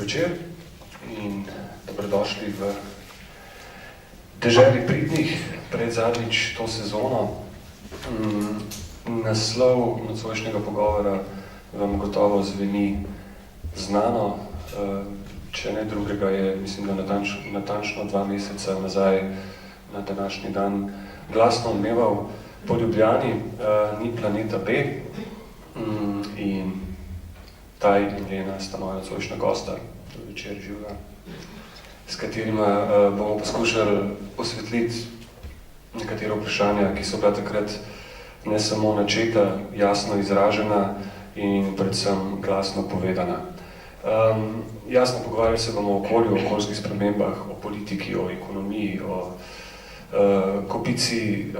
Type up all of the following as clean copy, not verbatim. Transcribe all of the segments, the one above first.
večer in dobrodošli v deželi pridnih, predzadnjič to sezono. Naslov nocojšnjega pogovora vam gotovo zveni znano, če ne drugega je, mislim, da natančno 2 meseca nazaj na današnji dan glasno odmeval po Ljubljani, Ni planeta B, in Taj in Lena sta moja nocojšnja gosta, to večer živega, s katerima bomo poskušali osvetliti nekatera vprašanja, ki so bila takrat ne samo načeta, jasno izražena in predvsem glasno povedana. Jasno pogovarjali se bomo o okolju, o okoljskih spremembah, o politiki, o ekonomiji, o kopici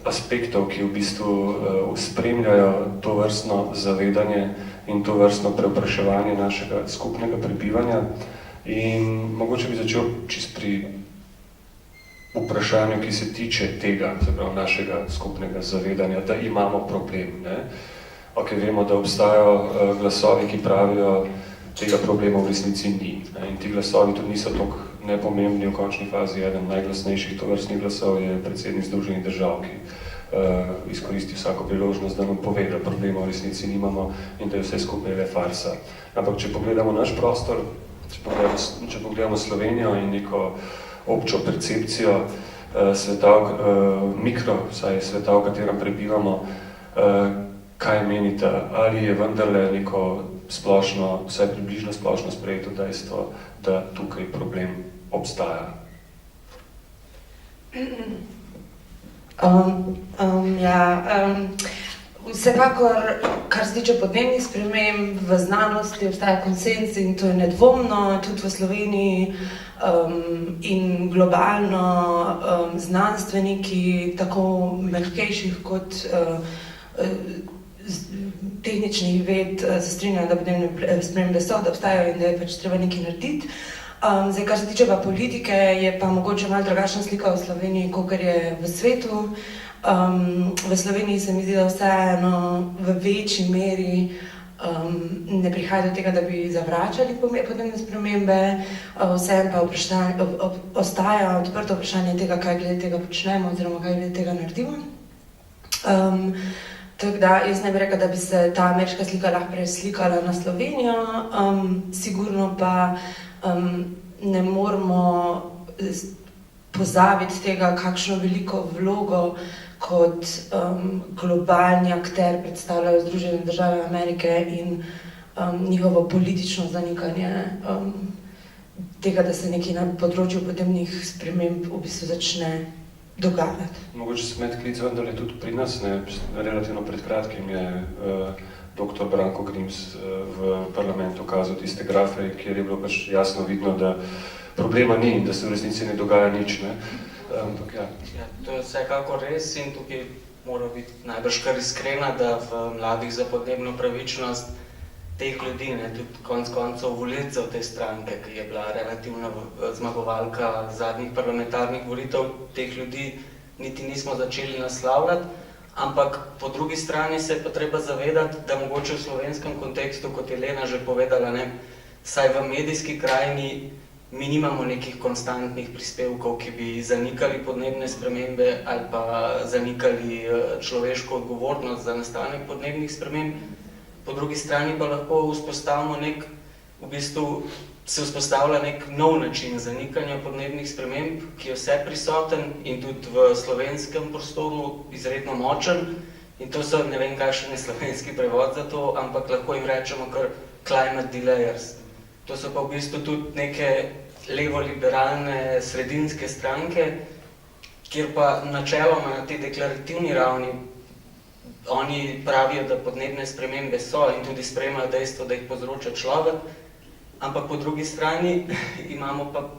aspektov, ki v bistvu spremljajo to vrstno zavedanje in to vrstno preopraševanje našega skupnega prebivanja. In mogoče bi začel čist pri vprašanju, ki se tiče tega, se pravi našega skupnega zavedanja, da imamo problem. Ok, vemo, da obstajajo glasovi, ki pravijo, tega problema v resnici ni. In ti glasovi tudi niso toliko nepomembni, v končni fazi eden najglasnejših tovrstnih glasov je predsednik Združenih držav, ki izkoristi vsako priložnost, da nam pove, da problema v resnici nimamo in da je vse skupaj le farsa. Ampak če pogledamo naš prostor, če pogledamo Slovenijo in neko občo percepcijo sveta, vsaj sveta, v katerem prebivamo, kaj menite, ali je vendarle neko splošno, vsaj približno splošno sprejeto dejstvo, da tukaj problem obstaja? Vsekakor, kar se tiče podnebnih sprememb, v znanosti obstaja konsenz in to je nedvomno, tudi v Sloveniji in globalno znanstveniki, tako mehkejših kot tehničnih ved se strinjajo, da podnebne spremembe so, da obstajajo in da je pač treba nekaj narediti. Zdaj, kar se tiče pa politike, je pa mogoče malo drugačna slika v Sloveniji, kakor je v svetu. V Sloveniji se mi zdi, da vseeno v večji meri ne prihaja do tega, da bi zavračali podnebne spremembe, vseeno pa ostaja odprto vprašanje tega, kaj glede tega počnemo oziroma kaj glede tega naredimo. Tako da jaz ne bi rekla, da bi se ta ameriška slika lahko preslikala na Slovenijo, sigurno pa ne moramo pozabiti tega, kakšno veliko vlogo kot globalni akter predstavljajo Združene države Amerike in njihovo politično zanikanje tega, da se nekaj na področju podnebnih sprememb v bistvu začne dogajati. Mogoče se med klic vendarle tudi pri nas, relativno pred kratkim je dr. Branko Grims v parlamentu kazal tiste grafe, kjer je bilo pač jasno vidno, da problema ni in da se v resnici ne dogaja nič. Ampak ja. To je vsekakor res in tukaj mora biti najbrž kar iskrena, da v Mladih za podnebno pravičnost teh ljudi, tudi konec koncev volivcev te stranke, ki je bila relativna zmagovalka zadnjih parlamentarnih volitev, teh ljudi niti nismo začeli naslavljati, ampak po drugi strani se je pa treba zavedati, da mogoče v slovenskem kontekstu, kot je Lena že povedala, saj v medijski krajini mi nimamo nekih konstantnih prispevkov, ki bi zanikali podnebne spremembe ali pa zanikali človeško odgovornost za nastanek podnebnih sprememb. Po drugi strani pa lahko se vzpostavlja nek nov način zanikanja podnebnih sprememb, ki je vse prisoten in tudi v slovenskem prostoru izredno močen. In to so, ne vem, kakšen je slovenski prevod za to, ampak lahko jim rečemo kar climate delayers. To so pa v bistvu tudi neke levo-liberalne sredinske stranke, kjer pa načeloma na tej deklarativni ravni oni pravijo, da podnebne spremembe so in tudi sprejemajo dejstvo, da jih povzroča človek, ampak po drugi strani imamo pa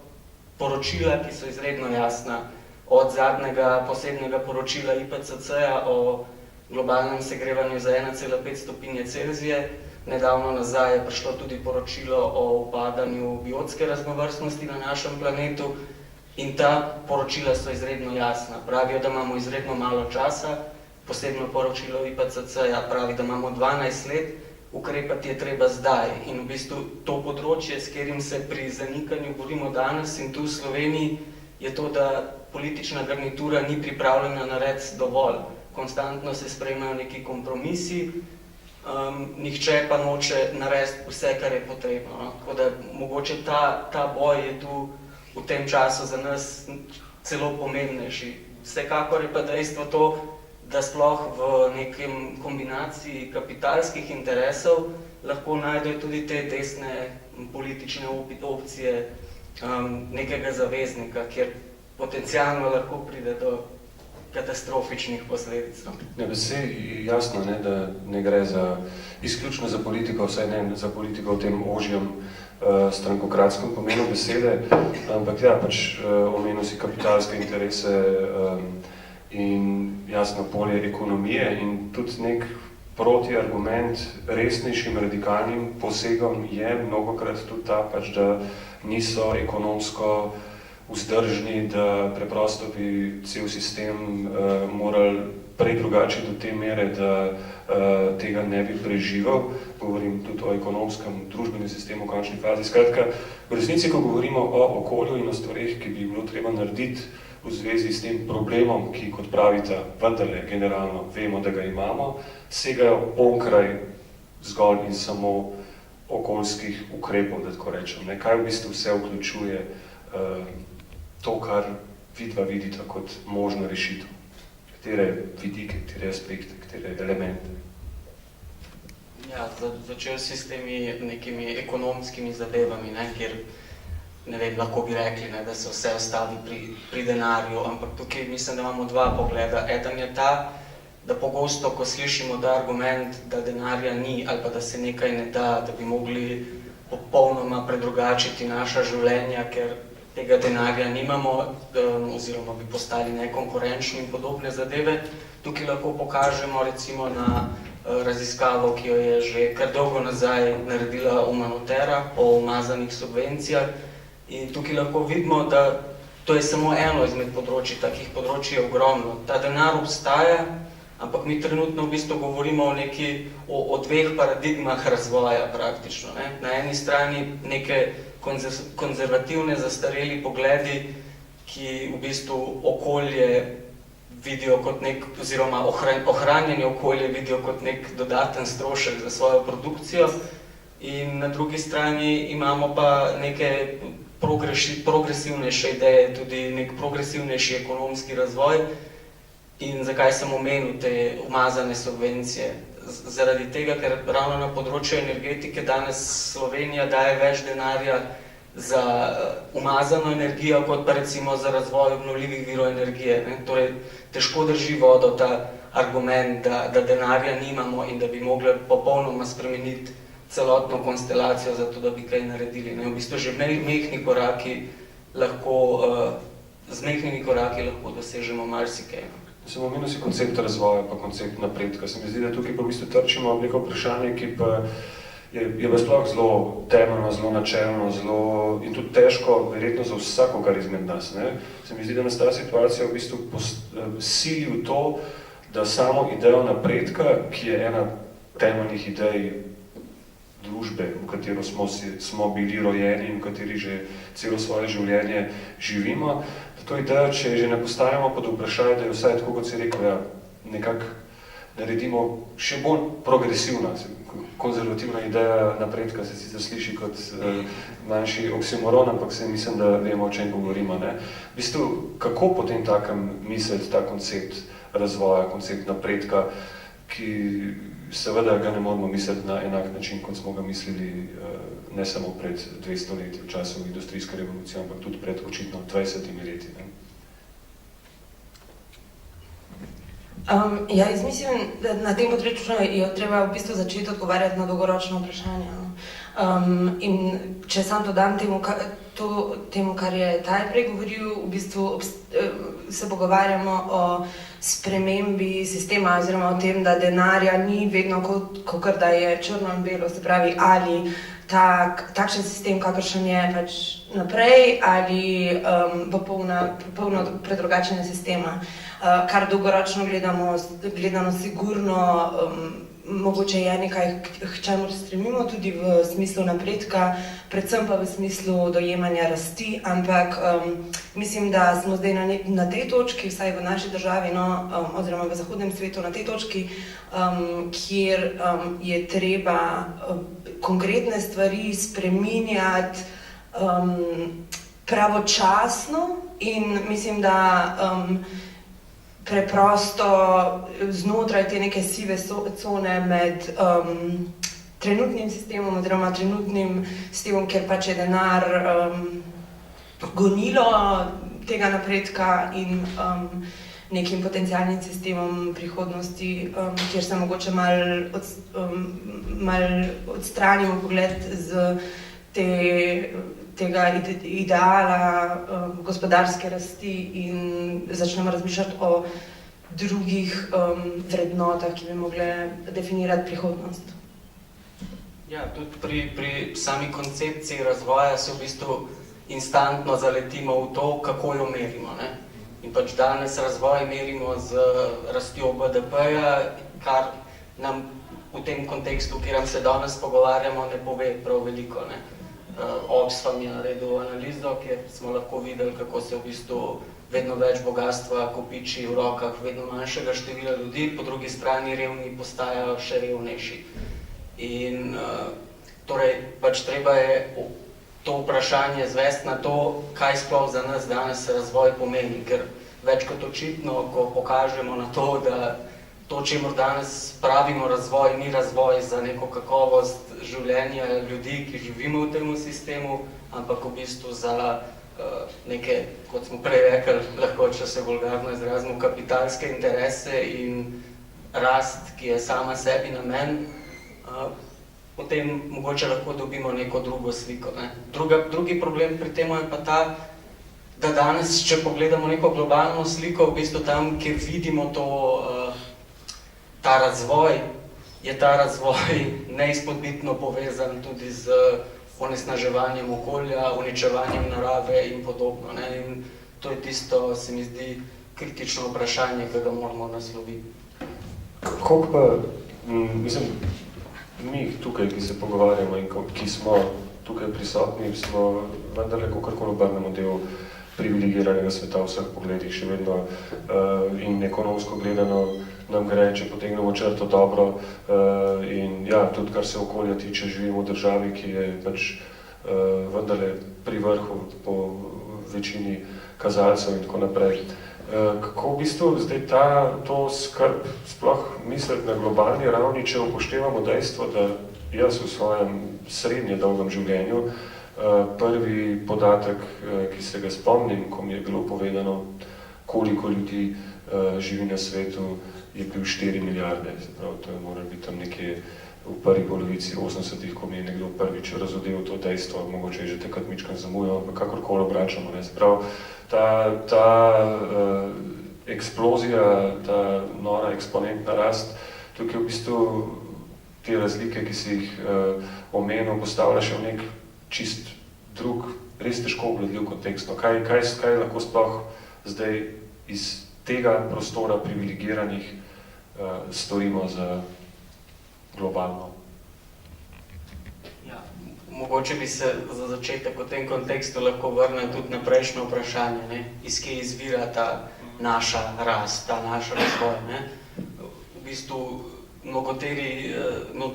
poročila, ki so izredno jasna, od zadnjega posebnega poročila IPCC-ja o globalnem segrevanju za 1,5 stopinje Celzija. Nedavno nazaj je prišlo tudi poročilo o upadanju biotske raznovrstnosti na našem planetu in ta poročila so izredno jasna. Pravijo, da imamo izredno malo časa, posebno poročilo IPCC-ja pravi, da imamo 12 let, ukrepati je treba zdaj. In v bistvu to področje, s katerim se pri zanikanju borimo danes in tu v Sloveniji, je to, da politična garnitura ni pripravljena narediti dovolj. Konstantno se sprejemajo neki kompromisi, nihče pa noče narediti vse, kar je potrebno. No? Tako da mogoče ta boj je tu v tem času za nas celo pomembnejši. Vsekakor je pa dejstvo to, da sploh v nekem kombinaciji kapitalskih interesov lahko najdejo tudi te desne politične opcije nekega zaveznika, kjer potencialno lahko pride do katastrofičnih posledic. Ne, vse je jasno, ne, da ne gre izključno za politiko, vsaj ne za politiko v tem ožjem strankokratskem pomenu besede, ampak ja, pač omenil si kapitalske interese in jasno polje ekonomije in tudi nek protiargument resnejšim radikalnim posegom je mnogokrat tudi ta, pač, da niso ekonomsko vzdržni, da preprosto bi cel sistem morali prej drugače do te mere, da tega ne bi preživel. Govorim tudi o ekonomskem, družbenem sistemu v končni fazi. Skratka, v resnici, ko govorimo o okolju in o stvareh, ki bi bilo treba narediti v zvezi s tem problemom, ki, kot pravite, vendarle generalno vemo, da ga imamo, segajo onkraj zgolj in samo okoljskih ukrepov, da tako rečem. Kaj v bistvu vse vključuje to, kar vidva vidita kot možno rešitev? Katere vidike, katere aspekte, katere elemente? Ja, začel si s temi nekimi ekonomskimi zadevami, kjer, ne vem, lahko bi rekli, da se vse ostavi pri denarju, ampak tukaj mislim, da imamo dva pogleda. Eden je ta, da pogosto, ko slišimo ta argument, da denarja ni ali pa da se nekaj ne da, da bi mogli popolnoma predrugačiti naša življenja, ker tega denarja nimamo oziroma bi postali nekonkurenčni in podobne zadeve. Tukaj lahko pokažemo recimo na raziskavo, ki jo je že kar dolgo nazaj naredila Umanotera o umazanih subvencijah. In tukaj lahko vidimo, da to je samo eno izmed področij, takih področij je ogromno. Ta denar obstaja, ampak mi trenutno v bistvu govorimo o dveh paradigmah razvoja praktično. Na eni strani neke konzervativne, zastareli pogledi, ki v bistvu okolje vidijo kot oziroma ohranjanje okolje vidijo kot nek dodaten strošek za svojo produkcijo, in na drugi strani imamo pa neke progresivnejše ideje, tudi nek progresivnejši ekonomski razvoj. In zakaj sem omenil te umazane subvencije? Zaradi tega, ker ravno na področju energetike danes Slovenija daje več denarja za umazano energijo, kot pa recimo za razvoj obnovljivih virov energije. Torej, težko drži vodo ta argument, da denarja nimamo in da bi mogli popolnoma spremeniti celotno konstelacijo za to, da bi kaj naredili. V bistvu že mehni koraki z mehnimi koraki lahko dosežemo marsikaj. Sem omenil si koncept razvoja pa koncept napredka. Se mi zdi, da tukaj pa v bistvu trčimo v neko vprašanje, ki pa je pa sploh zelo temeljno, zelo načelno, in tudi težko, verjetno za vsakogar izmed nas. Se mi zdi, da nas ta situacija v bistvu sili v to, da samo idejo napredka, ki je ena temeljnih idej družbe, v katero smo bili rojeni in v kateri že celo svoje življenje živimo, da to idejo, če že ne postavimo pod vprašanje, da je vsaj tako, kot si rekel, ja, nekako naredimo še bolj progresivna. Konzervativna ideja napredka se sicer sliši kot manjši oksimoron, ampak se mislim, da vemo, o čem govorimo. V bistvu, kako potem takem misliti ta koncept razvoja, koncept napredka, ki seveda ga ne moramo misliti na enak način, kot smo ga mislili ne samo pred 200 leti v času industrijske revolucije, ampak tudi pred očitno 20 leti. Jaz mislim, da na tem področju je treba v bistvu začeti odgovarjati na dolgoročno vprašanje. In če sam dodam temu, kar je Taj prej govoril, v bistvu se pogovarjamo o spremembi sistema oziroma o tem, da denarja ni vedno kakor da je črno in belo, se pravi ali takšen sistem, kakršen je pač naprej, ali popolno predrugačenje sistema. Kar dolgoročno gledano sigurno mogoče je nekaj, k čemur stremimo tudi v smislu napredka, predvsem pa v smislu dojemanja rasti, ampak mislim, da smo zdaj na tej točki, vsaj v naši državi, oziroma v zahodnem svetu, na tej točki, kjer je treba konkretne stvari spreminjati pravočasno in mislim, da preprosto znotraj te neke sive cone med trenutnim sistemom oziroma trenutnim sistemom, kjer pač je denar gonilo tega napredka in nekim potencialnim sistemom prihodnosti, kjer se mogoče mal odstranimo pogled z tega ideala gospodarske rasti in začnemo razmišljati o drugih vrednotah, ki bi mogle definirati prihodnost. Ja, tudi pri sami koncepciji razvoja se v bistvu instantno zaletimo v to, kako jo merimo, ne? In pač danes razvoj merimo z rastjo BDP-ja, kar nam v tem kontekstu, v katerem se danes pogovarjamo, ne pove prav veliko, ne? Oxfam je naredil analizo, kjer smo lahko videli, kako se v bistvu vedno več bogatstva kopiči v rokah vedno manjšega števila ljudi, po drugi strani revni postajajo še revnejši. In torej, pač treba je to vprašanje zvesti na to, kaj sploh za nas danes razvoj pomeni, ker več kot očitno, ko pokažemo na to, da to, čemur danes pravimo razvoj, ni razvoj za neko kakovost življenja ljudi, ki živimo v tem sistemu, ampak v bistvu za neke, kot smo prej rekli, lahko, če se vulgarno izrazimo, kapitalske interese in rast, ki je sama sebi namen, potem mogoče lahko dobimo neko drugo sliko, ne? Drugi problem pri tem je pa ta, da danes, če pogledamo neko globalno sliko, v bistvu tam, kjer vidimo ta razvoj, je ta razvoj neizpodbitno povezan tudi z onesnaževanjem okolja, uničevanjem narave in podobno, ne? In to je tisto, se mi zdi, kritično vprašanje, ki ga moramo nasloviti. Koliko pa, mislim, mi tukaj, ki se pogovarjamo in ki smo tukaj prisotni, smo vendarle kakorkoli obrnemo del privilegiranega sveta v vseh pogledih, še vedno in ekonomsko gledano nam gre, če potegnemo črto dobro in ja, tudi kar se okolja tiče, živimo v državi, ki je pač vendarle pri vrhu po večini kazalcev in tako naprej. Kako v bistvu zdaj to skrb sploh misliti na globalni ravni, če upoštevamo dejstvo, da jaz v svojem srednje dolgem življenju prvi podatek, ki se ga spomnim, ko mi je bilo povedano, koliko ljudi živi na svetu, je bil 4 milijarde. Se pravi, to je moral biti tam nekje v prvi polovici 80-ih, ko mi je nekdo prvič razodel to dejstvo, mogoče je že takrat mičkam zamujal, ampak kakorkoli obračamo. Se pravi, ta eksplozija, ta nora eksponentna rast, tukaj v bistvu te razlike, ki si jih omenil, postavlja še v nek čist drug, res težko obvladljiv kontekst. Kaj lahko sploh zdaj iz tega prostora privilegiranih storimo za globalno? Ja, mogoče bi se za začetek v tem kontekstu lahko vrnil tudi na prejšnje vprašanje, ne? Iz kje izvira ta naša rast, ta naš razvoj, ne? V bistvu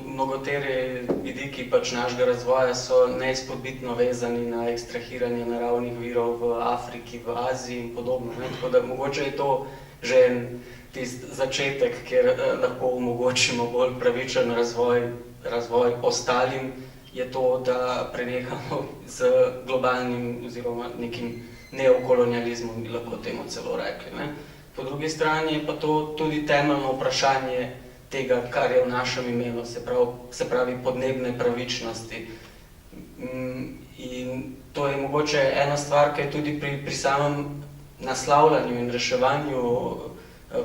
mnogoteri vidiki pač našega razvoja so neizpodbitno vezani na ekstrahiranje naravnih virov v Afriki, v Aziji in podobno, ne? Tako da mogoče je to že tisti začetek, kjer lahko omogočimo bolj pravičen razvoj ostalim, je to, da prenehamo z globalnim oziroma nekim neokolonializmom, bi lahko temu celo rekli, ne? Po drugi strani je pa to tudi temeljno vprašanje tega, kar je v našem imenu, se pravi podnebne pravičnosti. In to je mogoče ena stvar, ki je tudi pri samem naslavljanju in reševanju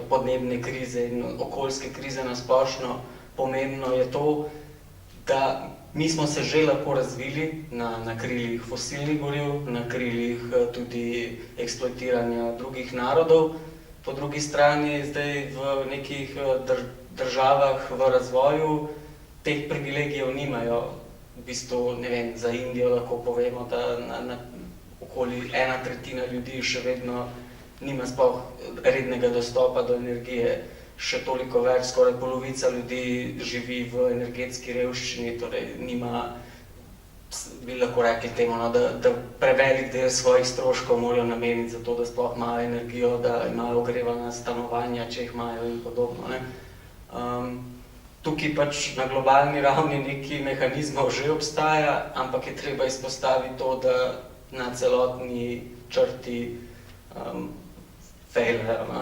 podnebne krize in okoljske krize na splošno pomembno je to, da mi smo se že lahko razvili na krilih fosilnih goriv, na krilih tudi eksploatiranja drugih narodov. Po drugi strani zdaj v nekih državah v razvoju teh privilegijev nimajo. V bistvu, ne vem, za Indijo lahko povemo, da okoli 1/3 ljudi še vedno nima sploh rednega dostopa do energije, še toliko več, skoraj polovica ljudi živi v energetski revščini, torej nima, bi lahko rekli temu, no, da prevelik del svojih stroškov morajo nameniti za to, da sploh imajo energijo, da imajo ogrevana stanovanja, če jih imajo in podobno. Ne. Tukaj pač na globalni ravni neki mehanizmov že obstaja, ampak je treba izpostaviti to, da na celotni črti fejljajo. No.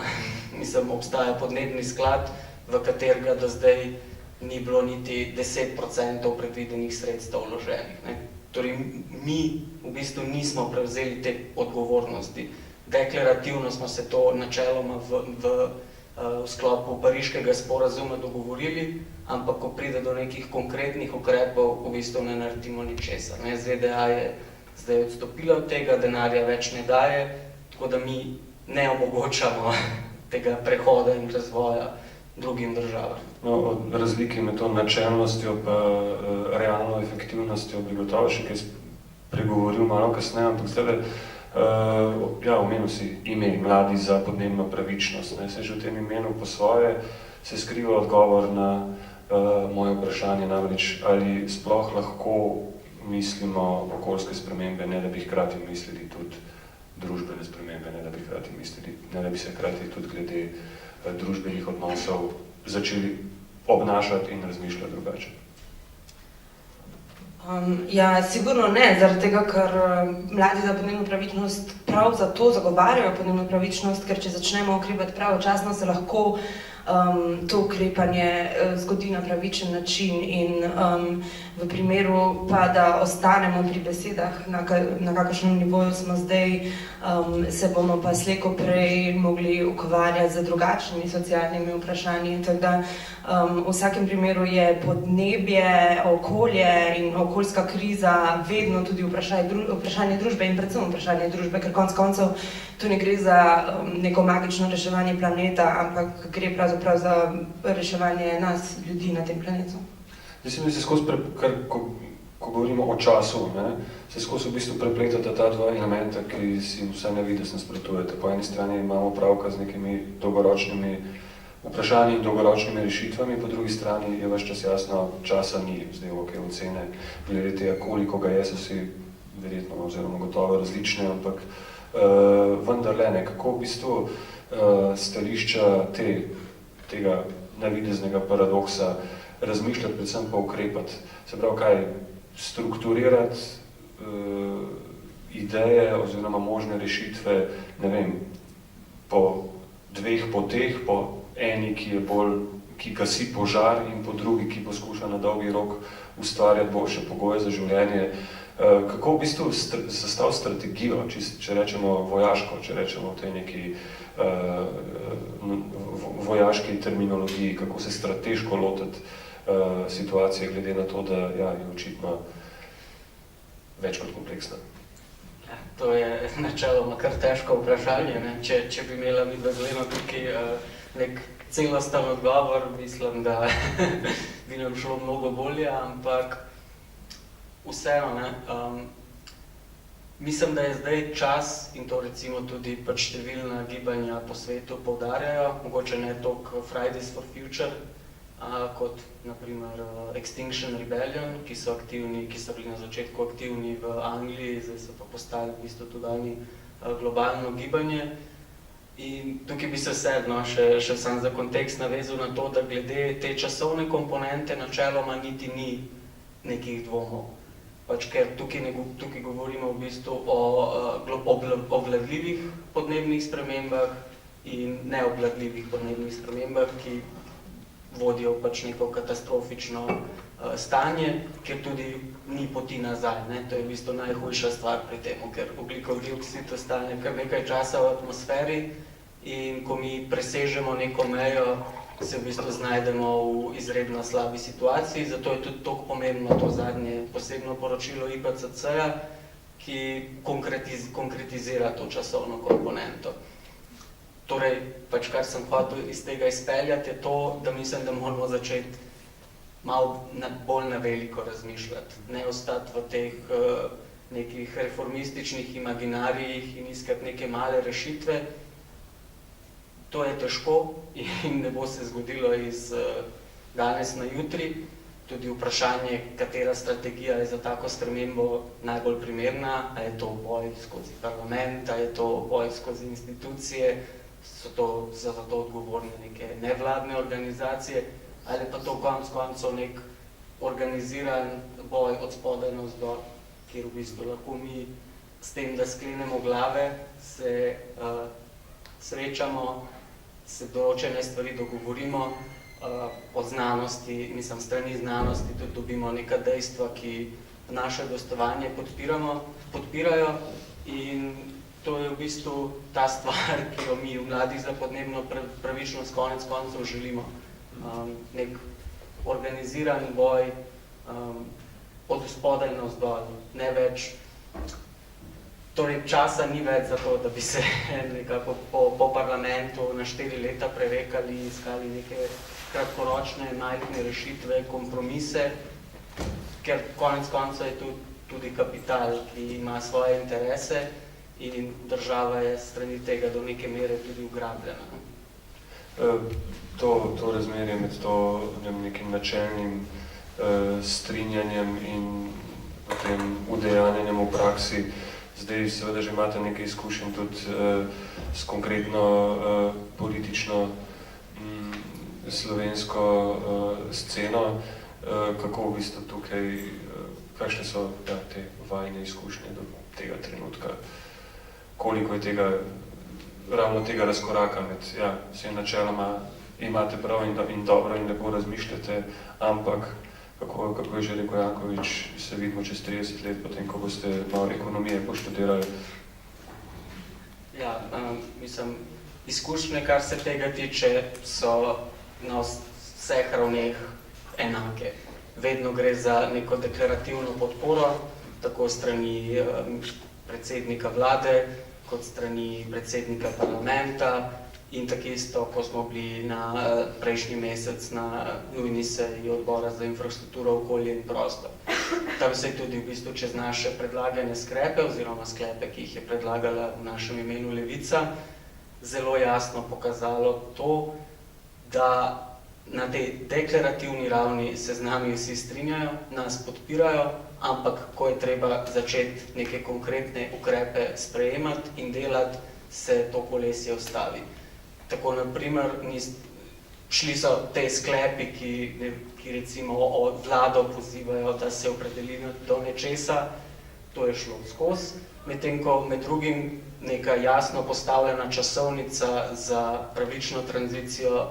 Mislim, obstaja podnebni sklad, v katerega do zdaj ni bilo niti 10% predvidenih sredstev vloženih. Ne. Torej, mi v bistvu nismo prevzeli te odgovornosti. Deklarativno smo se to načeloma v sklopu Pariškega sporazuma dogovorili, ampak ko pride do nekih konkretnih ukrepov, v bistvu ne naredimo ničesar. ZDA je zdaj odstopila od tega, denarja več ne daje, tako da mi ne omogočamo tega prehoda in razvoja drugim državam. No, razlike med to načelnostjo pa realno efektivnostjo bi gotovo še kaj pregovoril malo kasneje, ampak zdaj ja, omenil si ime Mladi za podnebno pravičnost. Ne? Se že v tem imenu po svoje se skriva odgovor na moje vprašanje, namreč ali sploh lahko mislimo okoljske spremembe, ne da bi hkrati mislili tudi družbene spremembe, ne da bi se hkrati tudi glede družbenih odnosov začeli obnašati in razmišljati drugače. Ja, sigurno ne, zaradi tega, ker Mladi za podnebno pravičnost prav zato zagovarjajo podnebno pravičnost, ker če začnemo ukrepati pravočasno, se lahko to ukrepanje zgodi na pravičen način in v primeru pa, da ostanemo pri besedah, na kakšnem nivoju smo zdaj, se bomo pa slej ko prej mogli ukvarjati z drugačnimi socialnimi vprašanji. Tako da v vsakem primeru je podnebje, okolje in okoljska kriza vedno tudi vprašanje družbe in predvsem vprašanje družbe, ker konec koncev tu ne gre za neko magično reševanje planeta, ampak gre pravzaprav za reševanje nas, ljudi na tem planetu. Mislim, da se skozi, ko govorimo o času, ne, se skozi v bistvu prepletata ta dva elementa, ki si vsaj nevidez nasprotujete. Po eni strani imamo pravka z nekimi dolgoročnimi vprašanji in dolgoročnimi rešitvami, po drugi strani je ves čas jasno, časa ni, zdaj okej ocene, glede tega, koliko ga je, so si verjetno oziroma gotovo različne, ampak vendarle ne, kako v bistvu stališča tega navideznega paradoksa razmišljati, predvsem pa ukrepati. Se pravi, kaj strukturirati ideje oziroma možne rešitve, ne vem, po dveh poteh, po eni, ki gasi požar in po drugi, ki poskuša na dolgi rok ustvarjati boljše pogoje za življenje. Kako v bistvu zastaviti strategijo, če rečemo vojaško, če rečemo v tej neki vojaški terminologiji, kako se strateško lotiti situacije, glede na to, da ja, je očitno več kot kompleksna. Ja, to je načeloma kar težko vprašanje. Ne? Če bi imela vidva zleno tukaj nek celosten odgovor, mislim, da bi nam šlo mnogo bolje, ampak vseeno, ne, mislim, da je zdaj čas, in to recimo tudi pač številna gibanja po svetu poudarjajo, mogoče ne toliko Fridays for Future, kot naprimer Extinction Rebellion, ki so bili na začetku aktivni v Angliji, zdaj so pa postali v bistvu tudi globalno gibanje. In tukaj bi se vseeno še sam za kontekst navezal na to, da glede te časovne komponente načeloma niti ni nekih dvomov. Pač, ker tukaj govorimo v bistvu o obvladljivih podnebnih spremembah in neobvladljivih podnebnih spremembah, ki vodijo pač neko katastrofično stanje, kjer tudi ni poti nazaj. Ne? To je v bistvu najhujša stvar pri tem, ker ogljikov dioksid ostane kar nekaj časa v atmosferi in ko mi presežemo neko mejo, se v bistvu znajdemo v izredno slabi situaciji, zato je tudi toliko pomembno to zadnje posebno poročilo IPCC-ja, ki konkretizira to časovno komponento. Torej, pač kar sem hotel iz tega izpeljati, je to, da mislim, da moramo začeti malo bolj na veliko razmišljati, ne ostati v teh nekih reformističnih imaginarijih in iskati neke male rešitve. To je težko in ne bo se zgodilo iz danes na jutri. Tudi vprašanje, katera strategija je za tako spremembo najbolj primerna, a je to boj skozi parlament, a je to boj skozi institucije, so to za to odgovorne neke nevladne organizacije, ali pa to konec koncev nek organiziran boj od spodaj navzdol, kjer v bistvu lahko mi s tem, da sklenemo glave, se srečamo, se določene stvari dogovorimo, od znanosti, mislim, strani znanosti tudi dobimo neka dejstva, ki naše gostovanje podpirajo in to je v bistvu ta stvar, ki jo mi v Mladih za podnebno pravičnost konec koncev želimo. Nek organiziran boj od spodaj navzdol, ne več. Torej, časa ni več za to, da bi se nekako po parlamentu na 4 leta prerekali, iskali neke kratkoročne, majhne rešitve, kompromise, ker konec konca je tudi kapital, ki ima svoje interese in država je strani tega do neke mere tudi ugrabljena. To razmerje med nekim načelnim strinjanjem in potem udejanjanjem v praksi. Zdaj seveda že imate nekaj izkušenj tudi s konkretno politično slovensko sceno. Kako v bistvu tukaj, kakšne so te vajne izkušnje do tega trenutka? Koliko je tega, ravno tega razkoraka med, vse načeloma imate prav in dobro in lepo razmišljate, ampak kako je že rekel Janković, se vidimo čez 30 let, potem, ko boste malo ekonomije poštudirali? Ja, mislim, izkušnje, kar se tega tiče, so na vseh ravneh enake. Vedno gre za neko deklarativno podporo, tako strani predsednika vlade, kot strani predsednika parlamenta, in tako isto, ko smo bili na prejšnji mesec na nujni seji odbora za infrastrukturo, okolje in prostor. Tam se je tudi v bistvu čez naše predlagane sklepe oziroma sklepe, ki jih je predlagala v našem imenu Levica, zelo jasno pokazalo to, da na tej deklarativni ravni se z nami vsi strinjajo, nas podpirajo, ampak ko je treba začeti neke konkretne ukrepe sprejemati in delati, se to kolesje ustavi. Tako, na primer, šli so te sklepi, ki recimo od vlado pozivajo, da se opredeli do nečesa, to je šlo skozi, medtem ko med drugim neka jasno postavljena časovnica za pravično tranzicijo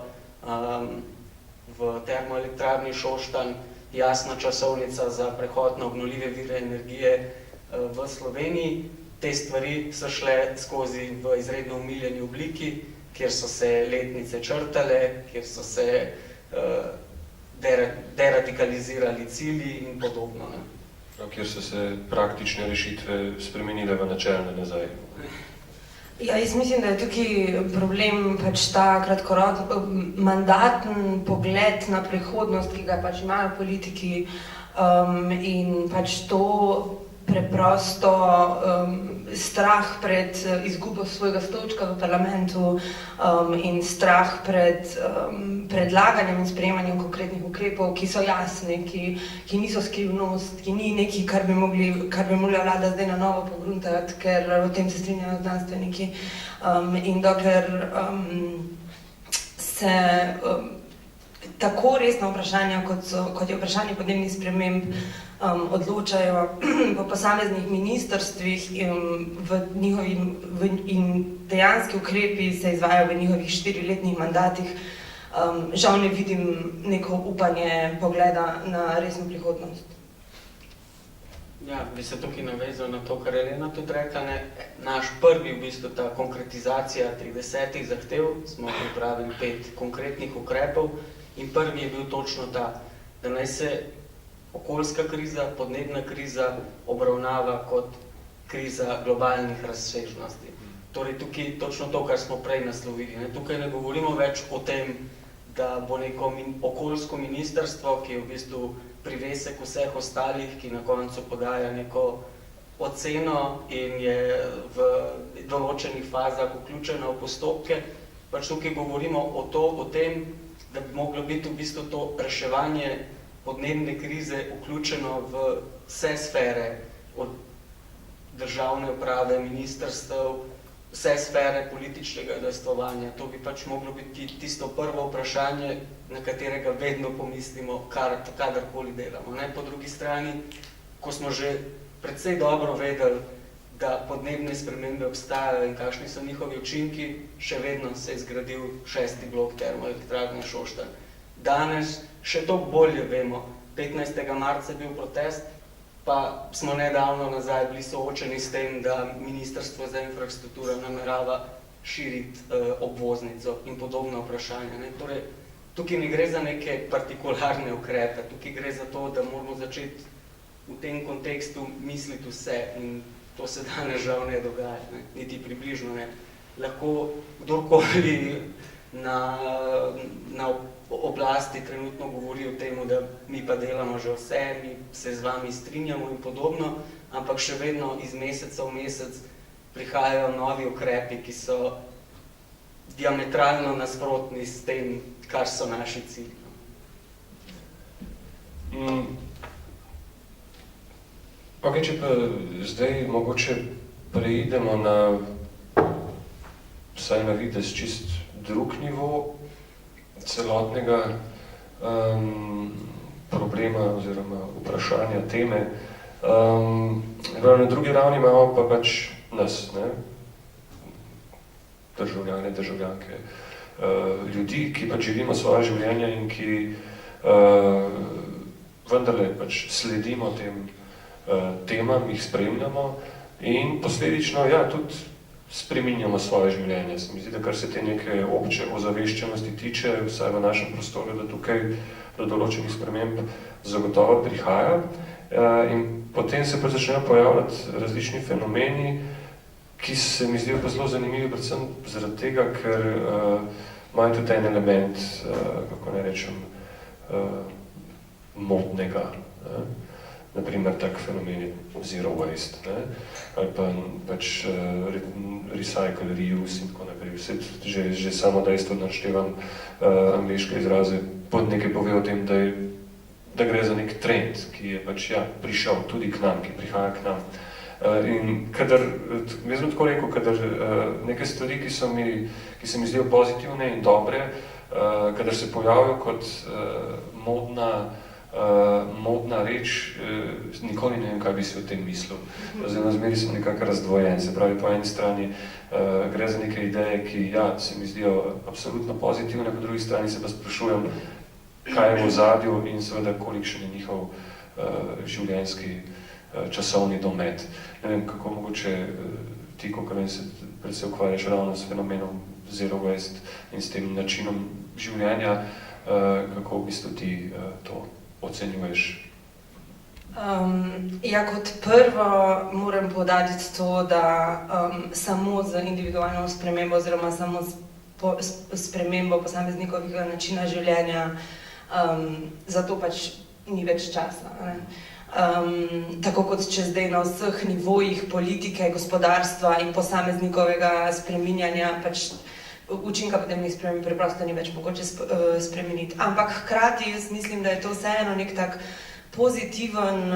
v termoelektrarni Šoštanj, jasna časovnica za prehod na obnovljive vire energije v Sloveniji. Te stvari so šle skozi v izredno umiljeni obliki, kjer so se letnice črtale, kjer so se deradikalizirali cilji in podobno. Kjer so se praktične rešitve spremenile v načelne nazaj. Ja, jaz mislim, da je tukaj problem pač ta mandaten pogled na prihodnost, ki ga pač imajo politiki, in pač to preprosto strah pred izgubo svojega stolčka v parlamentu in strah pred predlaganjem in sprejemanjem konkretnih ukrepov, ki so jasni, ki niso skrivnost, ki ni nekaj, kar bi mogla vlada zdaj na novo pogruntati, ker o tem se strinjajo znanstveniki. In dokler se tako resna vprašanja, kot je vprašanje podnebnih sprememb, odločajo po posameznih ministrstvih in dejanski ukrepi se izvajajo v njihovih 4-letnih mandatih, žal ne vidim neko upanje pogleda na resno prihodnost. Ja, bi se tukaj navezal na to, kar je Elena tudi rekla. Naš prvi v bistvu ta konkretizacija teh 10 zahtev, smo pripravili 5 konkretnih ukrepov in prvi je bil točno ta, da naj se okoljska kriza, podnebna kriza obravnava kot kriza globalnih razsežnosti. Torej tukaj točno to, kar smo prej naslovili. Ne? Tukaj ne govorimo več o tem, da bo neko okoljsko ministrstvo, ki je v bistvu privesek vseh ostalih, ki na koncu podaja neko oceno in je v določenih fazah vključena v postopke. Pač tukaj govorimo o tem, da bi moglo biti v bistvu to reševanje podnebne krize vključeno v vse sfere, od državne uprave, ministrstev, vse sfere političnega udejstvovanja. To bi pač moglo biti tisto prvo vprašanje, na katerega vedno pomislimo, kadarkoli delamo. Ne? Po drugi strani, ko smo že precej dobro vedeli, da podnebne spremembe obstajajo in kakšni so njihovi učinki, še vedno se je zgradil 6. blok termoelektrarne Šoštanj. Danes še toliko bolje vemo, 15. marca je bil protest, pa smo nedavno nazaj bili soočeni s tem, da Ministrstvo za infrastrukturo namerava širiti obvoznico in podobna vprašanja. Ne? Torej, tukaj ne gre za neke partikularne ukrepe, tukaj gre za to, da moramo začeti v tem kontekstu misliti vse in to se danes žal ne dogaja, ne? Niti približno ne. Lahko kdorkoli na oblasti trenutno govori o tem, da mi pa delamo že vse, mi se z vami strinjamo in podobno, ampak še vedno iz meseca v mesec prihajajo novi ukrepi, ki so diametralno nasprotni s tem, kar so naši cilji. Ok, če pa zdaj mogoče preidemo na vsaj na videz čist drug nivo celotnega problema oziroma vprašanja, teme. Na drugi ravni imamo pa pač nas, ne? Državljane, državljanke, ljudi, ki pač živimo svoje življenje in ki vendarle pač sledimo tem temam, jih spremljamo in posledično, ja, tudi spreminjamo svoje življenje. Se mi zdi, da kar se te neke obče ozaveščenosti tiče, vsaj v našem prostoru, da tukaj do določenih sprememb zagotovo prihaja. In potem se pa začnejo pojavljati različni fenomeni, ki se mi zdijo pa zelo zanimivi, predvsem zaradi tega, ker imajo tudi en element, kako ne rečem, modnega. Naprimer, tak fenomen je zero waste, ne? Ali pa pač recycle, reuse in tako naprej. Že samo dejstvo, da naštevam angleške izraze, nekaj pove o tem, da gre za nek trend, ki je pač prišel tudi k nam, ki prihaja k nam. In kadar, jaz bom tako rekel, kadar neke stvari, ki se mi zdijo pozitivne in dobre, kadar se pojavijo kot modna reč, nikoli ne vem, kaj bi si o tem mislil. Oziroma, zmeri sem nekako razdvojen. Se pravi, po eni strani gre za neke ideje, ki se mi zdijo absolutno pozitivne, po drugi strani se pa sprašujem, kaj je v ozadju in seveda kolikšen je njihov življenjski časovni domet. Ne vem, kako mogoče ti, ko se predvsej ukvarjaš ravno s fenomenom zero waste in s tem načinom življenja, kako v bistvu ti to ocenjuješ? Kot prvo moram poudariti to, da samo z individualno spremembo oziroma samo s spremembo posameznikovega načina življenja za to pač ni več časa. Ne? Tako kot če zdaj na vseh nivojih politike, gospodarstva in posameznikovega spreminjanja pač učinka podnebnih sprememb preprosto ni več mogoče spremeniti. Ampak hkrati jaz mislim, da je to vseeno nek tak pozitiven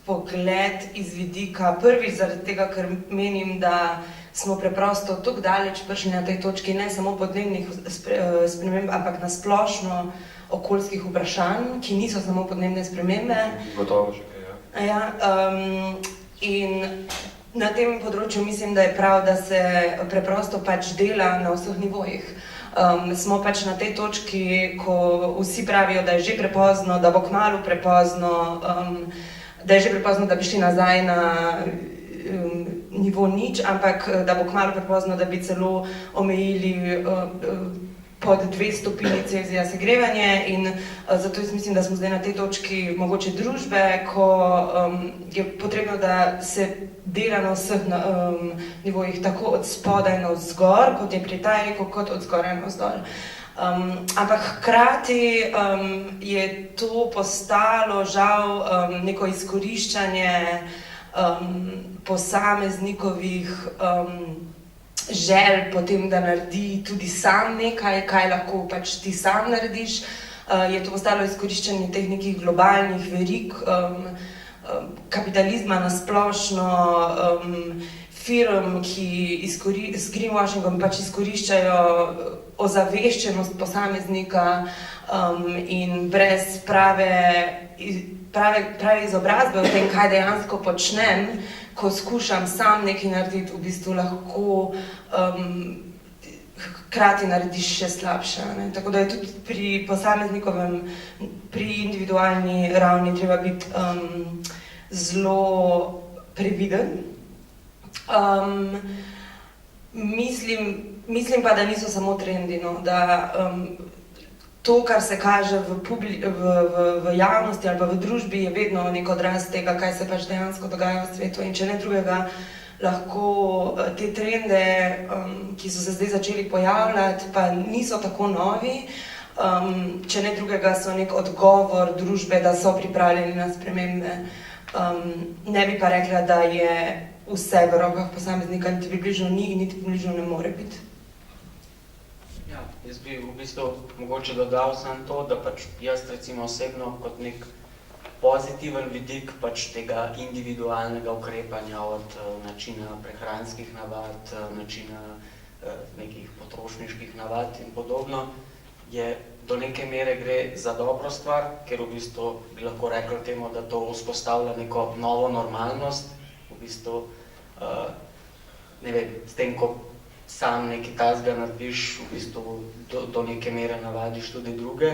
pogled iz vidika prvič zaradi tega, ker menim, da smo preprosto tako daleč prišli na tej točki, ne samo podnebnih sprememb, ampak na splošno okoljskih vprašanj, ki niso samo podnebne spremembe. Gotovo že kaj, In na tem področju mislim, da je prav, da se preprosto pač dela na vseh nivojih. Smo pač na tej točki, ko vsi pravijo, da je že prepozno, da bo kmalu prepozno, da je že prepozno, da bi šli nazaj na nivo nič, ampak da bo kmalu prepozno, da bi celo omejili pod 2 stopinji Celzija segrevanje in zato jaz mislim, da smo zdaj na tej točki mogoče družbe, ko je potrebno, da se dela na vseh nivojih, tako od spodaj na vzgor, kot je pri Tajriku, kot od zgoraj na vzdolj. Ampak hkrati je to postalo žal neko izkoriščanje posameznikovih želj potem, da naredi tudi sam nekaj, kaj lahko pač ti sam narediš. Je to postalo izkoriščanje teh nekih globalnih verig, kapitalizma nasplošno, firm, ki s greenwashingom pač izkoriščajo ozaveščenost posameznika in brez prave izobrazbe o tem, kaj dejansko počnem, ko skušam sam nekaj narediti, v bistvu lahko hkrati narediš še slabše. Ne? Tako da je tudi pri posameznikovem, pri individualni ravni treba biti zelo previden. Mislim pa, da niso samo trendi, no? Da to, kar se kaže v javnosti ali pa v družbi, je vedno nek odraz tega, kaj se pač dejansko dogaja v svetu. In če ne drugega, lahko te trende, ki so se zdaj začeli pojavljati, pa niso tako novi, če ne drugega so nek odgovor družbe, da so pripravljeni na spremembe. Ne bi pa rekla, da je vse v rokah posameznika, niti približno ni in niti približno ne more biti. Jaz bi v bistvu mogoče dodal samo to, da pač jaz recimo osebno kot nek pozitiven vidik pač tega individualnega ukrepanja od načina prehranskih navad, načina nekih potrošniških navad in podobno, je do neke mere gre za dobro stvar, ker v bistvu bi lahko rekli temu, da to vzpostavlja neko novo normalnost, v bistvu, ne vem, s tem, ko sam nekaj tazga narediš, v bistvu do neke mere navadiš tudi druge,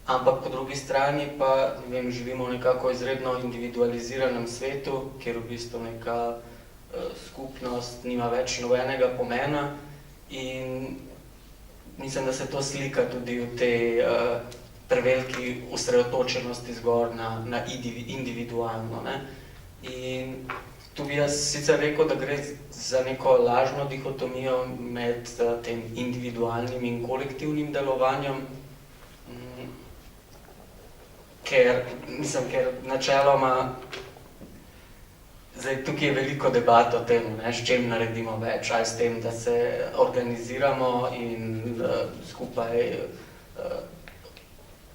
ampak po drugi strani pa, ne vem, živimo nekako izredno individualiziranem svetu, kjer v bistvu neka skupnost nima več nobenega pomena in mislim, da se to slika tudi v tej preveliki osredotočenosti zgor na individualno, ne. In tu bi jaz sicer rekel, da gre za neko lažno dihotomijo med tem individualnim in kolektivnim delovanjem, ker načeloma, zdaj tukaj je veliko debat o tem, ne, s čem naredimo več, ali s tem, da se organiziramo in skupaj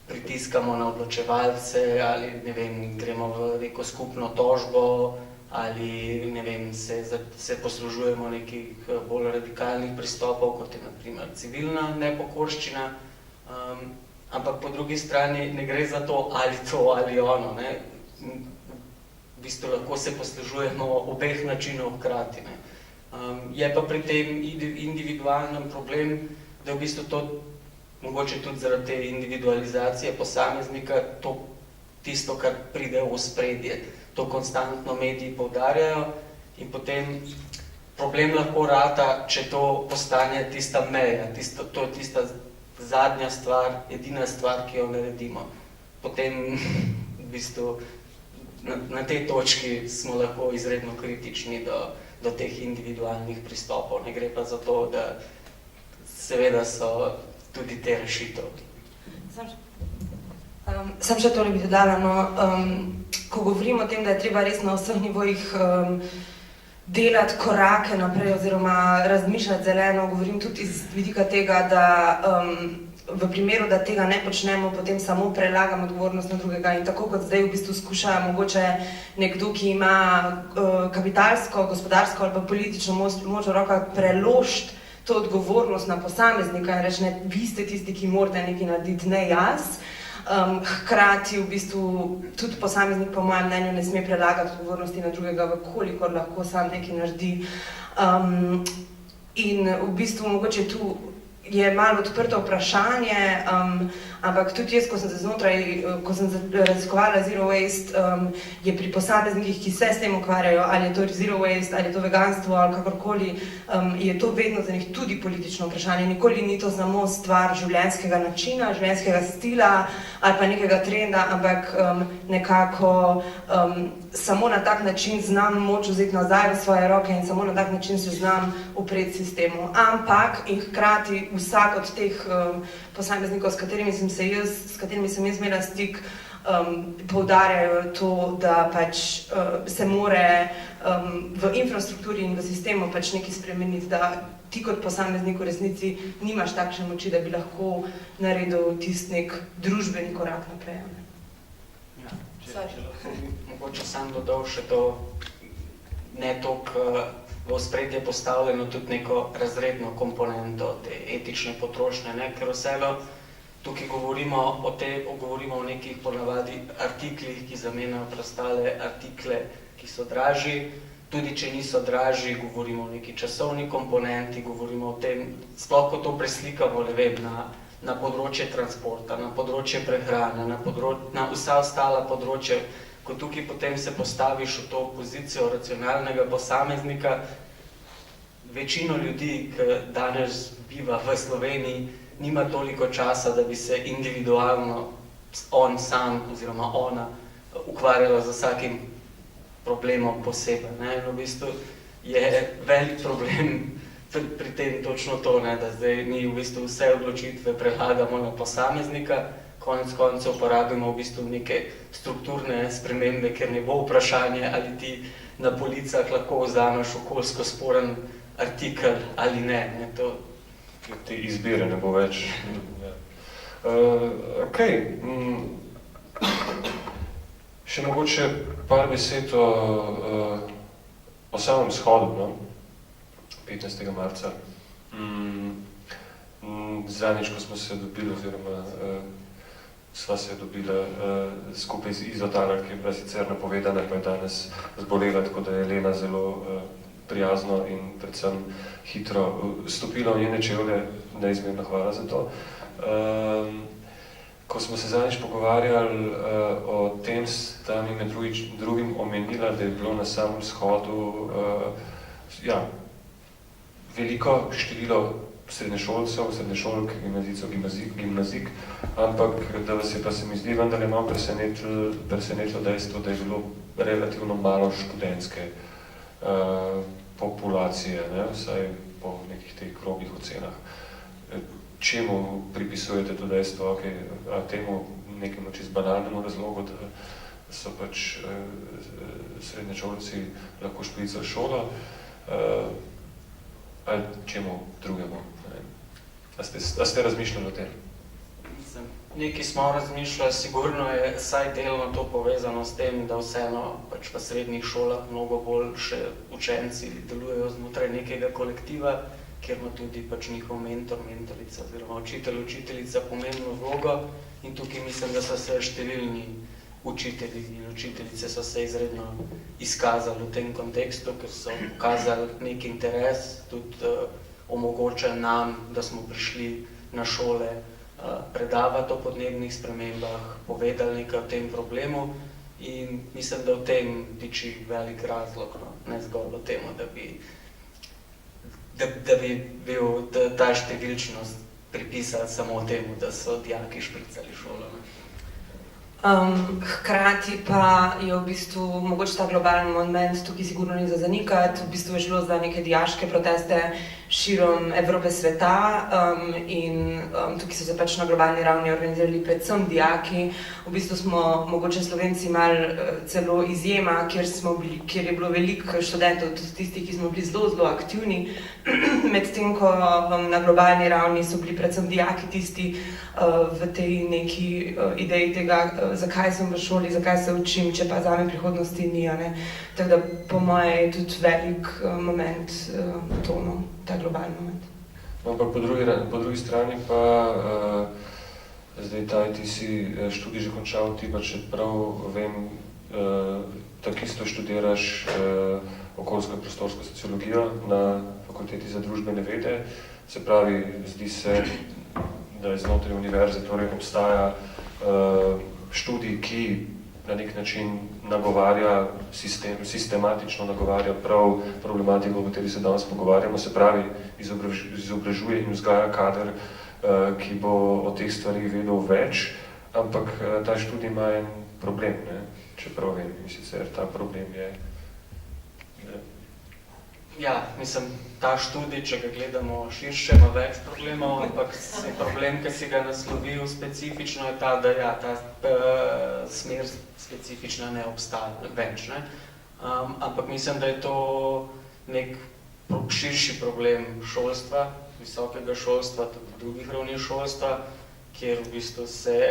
pritiskamo na odločevalce, ali ne vem, gremo v neko skupno tožbo, ali ne vem, se poslužujemo nekih bolj radikalnih pristopov, kot je na primer civilna nepokorščina, ampak po drugi strani ne gre za to ali ono, ne. V bistvu lahko se poslužujemo obeh načinov hkrati, ne. Je pa pri tem individualnem problem, da v bistvu to, mogoče tudi zaradi te individualizacije posameznika, to tisto, kar pride v ospredje. To konstantno mediji poudarjajo in potem problem lahko rata, če to postane tista meja, to je tista zadnja stvar, edina stvar, ki jo naredimo. Potem v bistvu na tej točki smo lahko izredno kritični do teh individualnih pristopov. Ne gre pa za to, da seveda so tudi te rešitev. Sam še tole bi dodala, no, ko govorim o tem, da je treba res na vseh nivojih delati korake naprej oziroma razmišljati zeleno, govorim tudi iz vidika tega, da v primeru, da tega ne počnemo, potem samo prelagam odgovornost na drugega in tako kot zdaj v bistvu skuša mogoče nekdo, ki ima kapitalsko, gospodarsko ali pa politično moč v rokah preložiti to odgovornost na posameznika in reči, ne, vi ste tisti, ki morate nekaj narediti, ne jaz. Hkrati v bistvu tudi posameznik po mojem mnenju ne sme prelagati odgovornosti na drugega, kolikor lahko sam nekaj naredi. In v bistvu mogoče tu je malo odprto vprašanje, ampak tudi jaz, ko sem raziskovala Zero Waste, je pri posameznikih, ki se s tem ukvarjajo, ali je to Zero Waste, ali je to veganstvo, ali kakorkoli, je to vedno za njih tudi politično vprašanje. Nikoli ni to samo stvar življenjskega načina, življenjskega stila ali pa nekega trenda, ampak nekako samo na tak način znam moč vzeti nazaj v svoje roke in samo na tak način se znam upreti sistemu. Ampak in hkrati vsak od teh posameznikov, s katerimi sem jaz imela stik, poudarjajo to, da pač se more v infrastrukturi in v sistemu pač nekaj spremeniti, da ti kot posameznik v resnici nimaš takšne moči, da bi lahko naredil tisti nek družbeni korak naprej. Ja, če lahko mogoče sam dodal še to, ne toliko v ospredje postavljeno tudi neko razredno komponento te etične potrošnje, ne? Ker vseeno tukaj govorimo o nekih ponavadi artiklih, ki zamenjajo preostale artikle, ki so dražji. Tudi če niso dražji, govorimo o neki časovni komponenti, govorimo o tem, sploh ko to preslikamo, ne vem, na področje transporta, na področje prehrane, na vsa ostala področja, ko tukaj potem se postaviš v to pozicijo racionalnega posameznika, večino ljudi, ki danes biva v Sloveniji, nima toliko časa, da bi se individualno on sam oziroma ona ukvarjala z vsakim problemom posebej. In v bistvu je velik problem pri tem točno to, da zdaj mi v bistvu vse odločitve prelagamo na posameznika, konec koncev porabimo v bistvu neke strukturne spremembe, ker ne bo vprašanje, ali ti na policah lahko vzameš okoljsko sporen artikel ali ne. Te izbire ne bo več. Še mogoče par besed o samem shodu, 15. marca. Zadnjič, ko smo se dobili, oziroma sva se dobila skupaj z Izotala, ki je bila sicer napovedana, pa je danes zbolela, tako da je Elena zelo prijazno in predvsem hitro stopila v njene čevlje, neizmerno hvala za to. Ko smo se zadnjič pogovarjali o tem, sta mi med drugim omenila, da je bilo na samem shodu veliko število srednješolcev, srednješolk, gimnazijcev, gimnazijk, ampak da vas je pa se mi zdi vendarle malo presenetilo dejstvo, da je bilo relativno malo študentske populacije, vsaj po nekih teh krogih ocenah. Čemu pripisujete to dejstvo? Temu nekemu čisto banalnemu razlogu, da so pač srednješolci lahko špricali šolo, ali čemu drugemu? A ste razmišljali o tem? Nekaj smo razmišljali, sigurno je vsaj delno to povezano s tem, da vseeno pač v srednjih šolah mnogo bolj še učenci delujejo znotraj nekega kolektiva, kjer ima tudi pač njihov mentor, mentorica oziroma učitelj, učiteljica pomembno vlogo in tukaj mislim, da so se številni učitelji in učiteljice so se izredno izkazali v tem kontekstu, ker so pokazali nek interes, tudi omogoča nam, da smo prišli na šole predavati o podnebnih spremembah, povedali nekaj o tem problemu in mislim, da v tem tiči velik razlog, ne zgolj o tem, da bi bil ta številčnost pripisati samo temu, da so dijaki špricali šolo. Hkrati pa je v bistvu mogoče ta globalni moment tukaj sigurno ni za zanikati, v bistvu je šlo za neke dijaške proteste širom Evrope, sveta in tukaj so se pač na globalni ravni organizirali predvsem dijaki. V bistvu smo mogoče Slovenci malo celo izjema, kjer je bilo veliko študentov, tudi tistih, ki smo bili zelo, zelo aktivni, medtem ko na globalni ravni so bili predvsem dijaki tisti v tej neki ideji tega, zakaj sem v šoli, zakaj se učim, če pa zame prihodnosti ni, Tako da po moje je tudi velik moment ta globalni moment. Ampak po drugi strani pa zdaj ti si študij že končal, ti pa čeprav vem, tako isto študiraš okoljsko in prostorsko sociologijo na Fakulteti za družbene vede. Se pravi, zdi se, da je znotraj univerze torej obstaja študij, ki na nek način nagovarja, sistematično nagovarja prav problematiko, o kateri se danes pogovarjamo, se pravi, izobražuje in vzgaja kader, ki bo o teh stvarih vedel več, ampak ta študij ima en problem, ne? Čeprav vem, in sicer ta problem je... Ja, mislim, ta študij, če ga gledamo širše, ima več problemov, ampak problem, ki si ga naslovil specifično, je ta, da ja, ta smer specifična ne obstaja več. Ne? Ampak mislim, da je to nek širši problem šolstva, visokega šolstva, tudi drugih ravni šolstva, kjer v bistvu se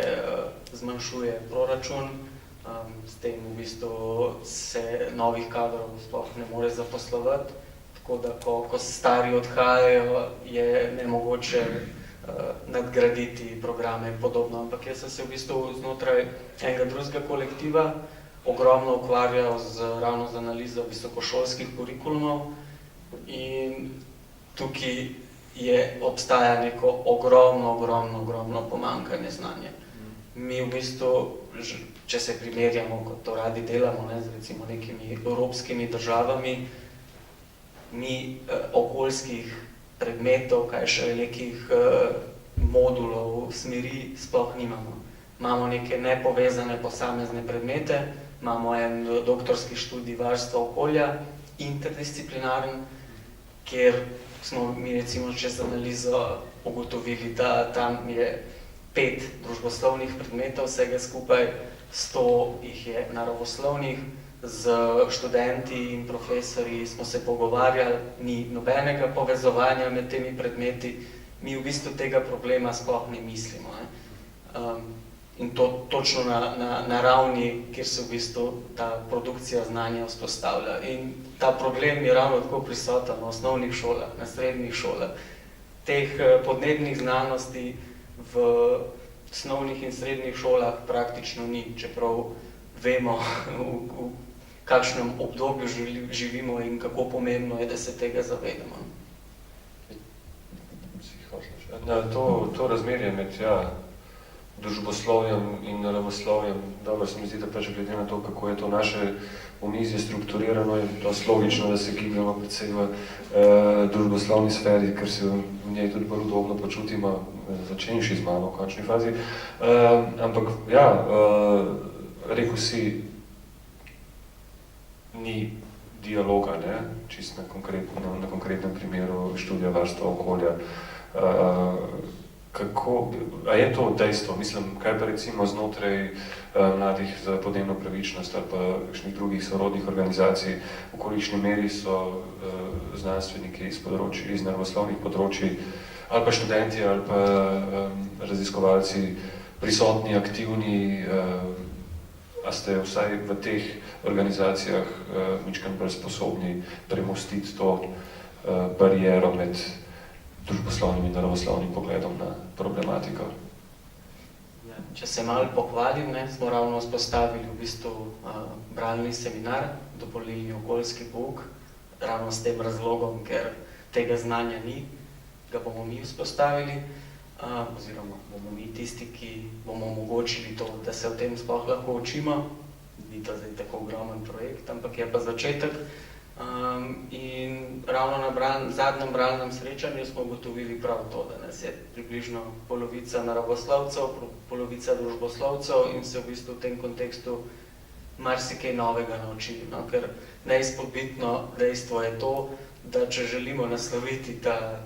zmanjšuje proračun, s tem v bistvu se novih kadrov sploh ne more zaposlovati. Tako da, ko stari odhajajo, je nemogoče nadgraditi programe in podobno. Ampak jaz sem se v bistvu znotraj enega drugega kolektiva ogromno ukvarjal ravno z analizo visokošolskih kurikulumov in tukaj obstaja neko ogromno pomanjkanje znanja. Mi v bistvu, če se primerjamo, kot to radi delamo, ne, z recimo nekimi evropskimi državami, mi okoljskih predmetov, kaj še nekih modulov, smeri sploh nimamo. Imamo neke nepovezane posamezne predmete, imamo en doktorski študij varstva okolja, interdisciplinaren, kjer smo mi recimo čez analizo ugotovili, da tam je 5 družboslovnih predmetov, vsega skupaj 100 jih je naravoslovnih. Z študenti in profesorji smo se pogovarjali, ni nobenega povezovanja med temi predmeti, mi v bistvu tega problema sploh ne mislimo. In to točno na ravni, kjer se v bistvu ta produkcija znanja vzpostavlja. In ta problem je ravno tako prisoten v osnovnih šolah, na srednjih šolah. Teh podnebnih znanosti v osnovnih in srednjih šolah praktično ni, čeprav vemo, v kakšnem obdobju živimo in kako pomembno je, da se tega zavedamo. To razmerje med družboslovjem in naravoslovjem, dobro se mi zdi, da pač glede na to, kako je to naše omizje strukturirano, je dosti logično, da se gibljamo predvsej v družboslovni sferi, ker se v njej tudi bolj udobno počutimo, začenši z mano v končni fazi. Ampak ja, rekel si, ni dialoga, ne? Čisto na konkretnem primeru študija varstva okolja. A je to dejstvo? Mislim, kaj pa recimo znotraj mladih za podnebno pravičnost ali pa kakšnih drugih sorodnih organizacij, v kolikšni meri so znanstveniki iz naravoslovnih področij ali pa študenti ali pa raziskovalci prisotni, aktivni, a ste vsaj v teh organizacijah mičkeno bolj sposobni premostiti to bariero med družboslovnim in naravoslovnim pogledom na problematiko? Ja, če se malo pohvalim, smo ravno vzpostavili v bistvu bralni seminar, dopolnilni okoljski pouk, ravno s tem razlogom, ker tega znanja ni, ga bomo mi vzpostavili, oziroma bomo mi tisti, ki bomo omogočili to, da se o tem sploh lahko učimo. Ni to zdaj tako ogromen projekt, ampak je pa začetek. In ravno na zadnjem bralnem srečanju smo ugotovili prav to, da nas je približno polovica naravoslovcev, polovica družboslovcev in se v bistvu v tem kontekstu marsikaj novega naučili. No? Ker neizpodbitno dejstvo je to, da če želimo nasloviti ta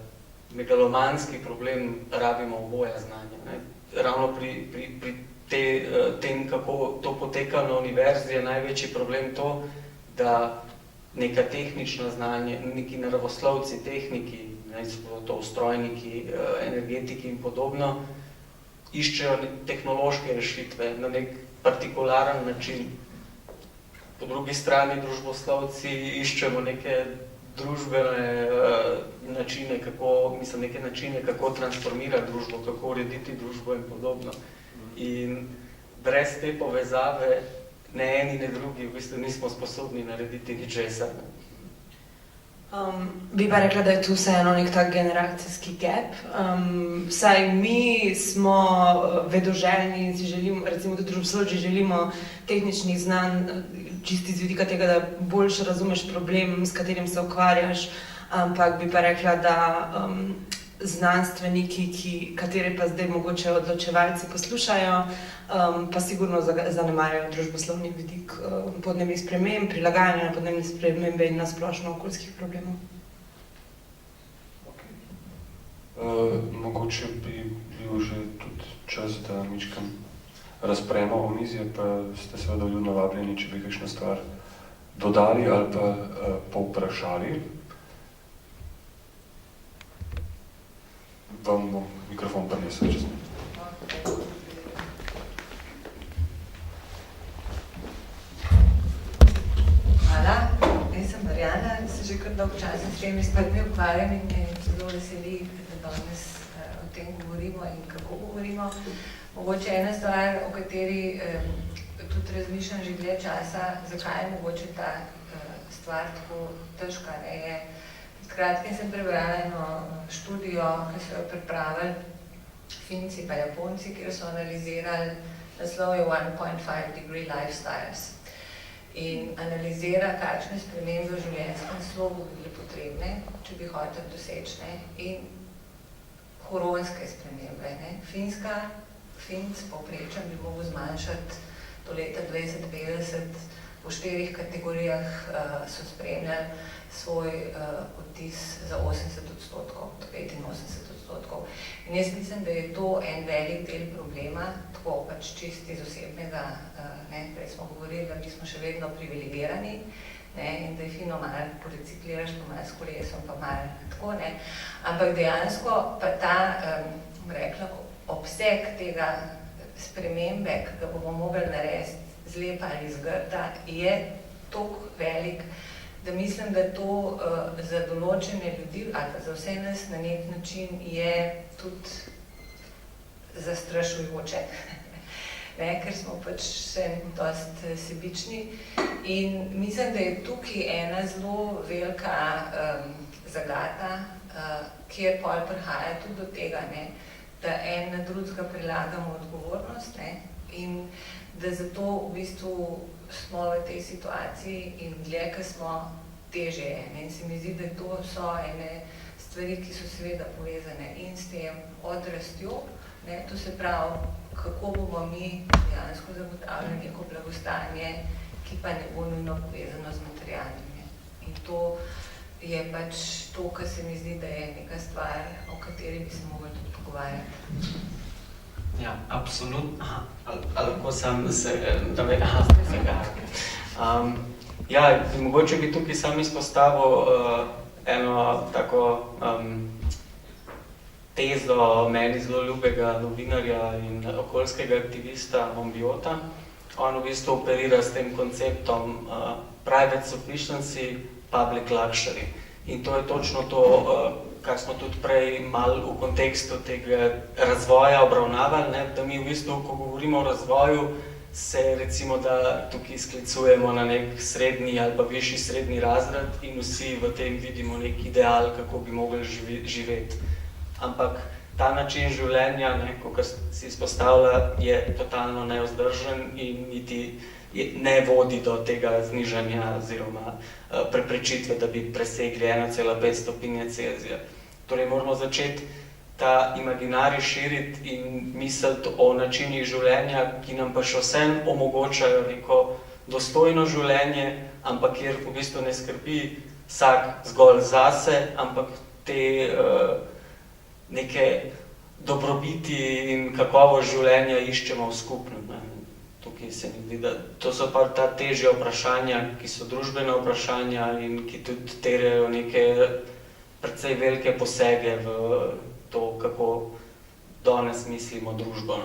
megalomanski problem, rabimo oboja znanja. Ne? Ravno pri tem, kako to poteka na univerzi, je največji problem to, da neka tehnična znanja, neki naravoslovci, tehniki, to strojniki, energetiki in podobno, iščejo tehnološke rešitve na nek partikularen način. Po drugi strani družboslovci iščemo neke družbene načine, kako transformirati družbo, kako urediti družbo in podobno. In brez te povezave ne eni, ne drugi v bistvu nismo sposobni narediti ničesar. Bi pa rekla, da je tu vseeno nek tak generacijski gap. Vsaj mi smo vedoželjni in si želimo, recimo tudi družboslovci želimo tehničnih znanj, čisti z vidika tega, da boljše razumeš problem, s katerim se ukvarjaš, ampak bi pa rekla, da znanstveniki, katere pa zdaj mogoče odločevalci poslušajo, pa sigurno zanemarjajo družboslovni vidik podnebnih sprememb, prilagajanja na podnebne spremembe in na splošno okoljskih problemov. Mogoče bi bil že tudi čas, da mičkam razpremo omizje, pa ste seveda vljudno vabljeni, če bi kakšno stvar dodali ali pa povprašali. Vam bom mikrofon prinesel čez nekaj. Hvala, jaz sem Marjana, se že kar dolgo časa s temi stvarmi ukvarjam in me zelo veseli, da danes o tem govorimo in kako govorimo. Mogoče ena stvar, o kateri tudi razmišljam že dlje časa, zakaj je mogoče ta stvar tako težka, je. Kratko sem prebrala eno študijo, ki so jo pripravili Finci pa Japonci, kjer so analizirali naslov je 1.5 degree lifestyles in analizira, kakšne spremembe v življenjskem slogu bi bile potrebne, če bi hoteli doseči, in huronske spremembe. Finc povprečen bi mogel zmanjšati do leta 2050, v 4 kategorijah so spremljali svoj odtis za 80%, do 85%. In jaz mislim, da je to en velik del problema, tako pač čisti iz osebnega, prej smo govorili, da mi smo še vedno privilegirani, in da je fino malo porecikliraš, pa malo s kolesom, pa malo tako, ampak dejansko pa ta, rekla, obseg tega spremembe, ki ga bomo mogli narediti z lepa ali z grda, je toliko velik, da mislim, da to za določene ljudi, ali pa za vse nas na nek način je tudi zastrašujoče, ker smo pač še dosti sebični in mislim, da je tukaj ena zelo velika zagata, kjer pol prihaja tudi do tega, da en na drugega prilagamo odgovornost in da zato v bistvu smo v tej situaciji in dlje, ki smo težje. In se mi zdi, da to so ene stvari, ki so seveda povezane in s tem odrastjo, to se pravi, kako bomo mi dejansko zagotavljali neko blagostanje, ki pa ne bo nujno povezano z materialnim. In to je pač to, kar se mi zdi, da je neka stvar, o kateri bi se mogli tudi pogovarjati. Ja, absolutno. Ali lahko sam se, da me, mogoče bi tukaj sam izpostavil eno tako tezo meni zelo ljubega novinarja in okoljskega aktivista Monbiota. On v bistvu operira s tem konceptom private sufficiency, public luxury. In to je točno to, kar smo tudi prej malo v kontekstu tega razvoja obravnavali, da mi v bistvu, ko govorimo o razvoju, se recimo, da tukaj sklicujemo na nek srednji ali pa višji srednji razred in vsi v tem vidimo nek ideal, kako bi mogli živeti. Ampak ta način življenja, kot si izpostavlja, je totalno nevzdržen in niti ne vodi do tega znižanja oziroma preprečitve, da bi presegli 1,5 stopinje Celzija. Torej moramo začeti ta imaginarij širiti in misliti o načinih življenja, ki nam pa še vsem omogočajo neko dostojno življenje, ampak kjer v bistvu ne skrbi vsak zgolj zase, ampak te neke dobrobiti in kakovost življenja iščemo v skupnem. Tukaj se mi zdi, da to so pa ta težja vprašanja, ki so družbena vprašanja in ki tudi terjajo neke precej velike posege v to, kako danes mislimo družbo.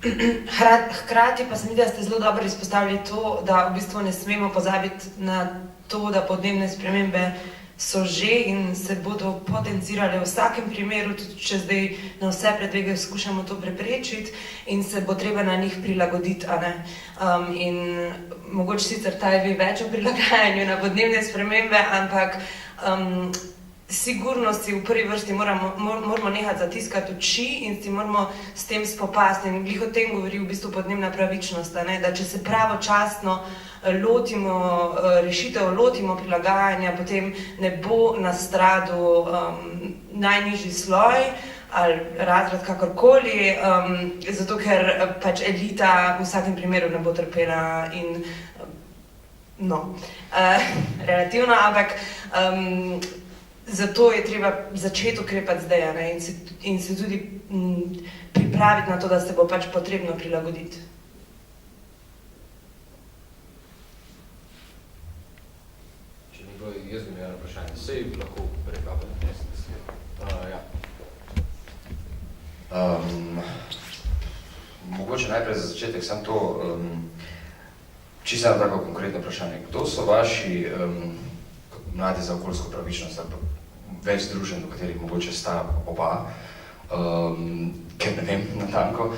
Hkrati pa se mi zdi, da ste zelo dobro izpostavili to, da v bistvu ne smemo pozabiti na to, da podnebne spremembe so že in se bodo potencirale v vsakem primeru, tudi če zdaj na vse predvege skušamo to preprečiti in se bo treba na njih prilagoditi, a ne. In mogoče sicer ta ve več o prilagajanju na podnebne spremembe, ampak sigurno si v prvi vrsti moramo nehati zatiskati oči in si moramo s tem spopasti. In glih o tem govori v bistvu podnebna pravičnost, ne? Da če se pravočasno lotimo rešitev, lotimo prilagajanja, potem ne bo nastradal najnižji sloj ali razred kakorkoli, zato ker pač elita v vsakem primeru ne bo trpela in relativno, ampak zato je treba začeti ukrepati zdaj, ne, in se tudi pripraviti na to, da se bo pač potrebno prilagoditi. Če ni bilo, jaz bi imel vprašanje, sej lahko prekapam, ja. Mogoče najprej za začetek samo to, čisto eno tako konkretno vprašanje. Kdo so vaši mladi za okoljsko pravičnost ali pa več združenj, v katerih mogoče sta oba, ker ne vem natanko,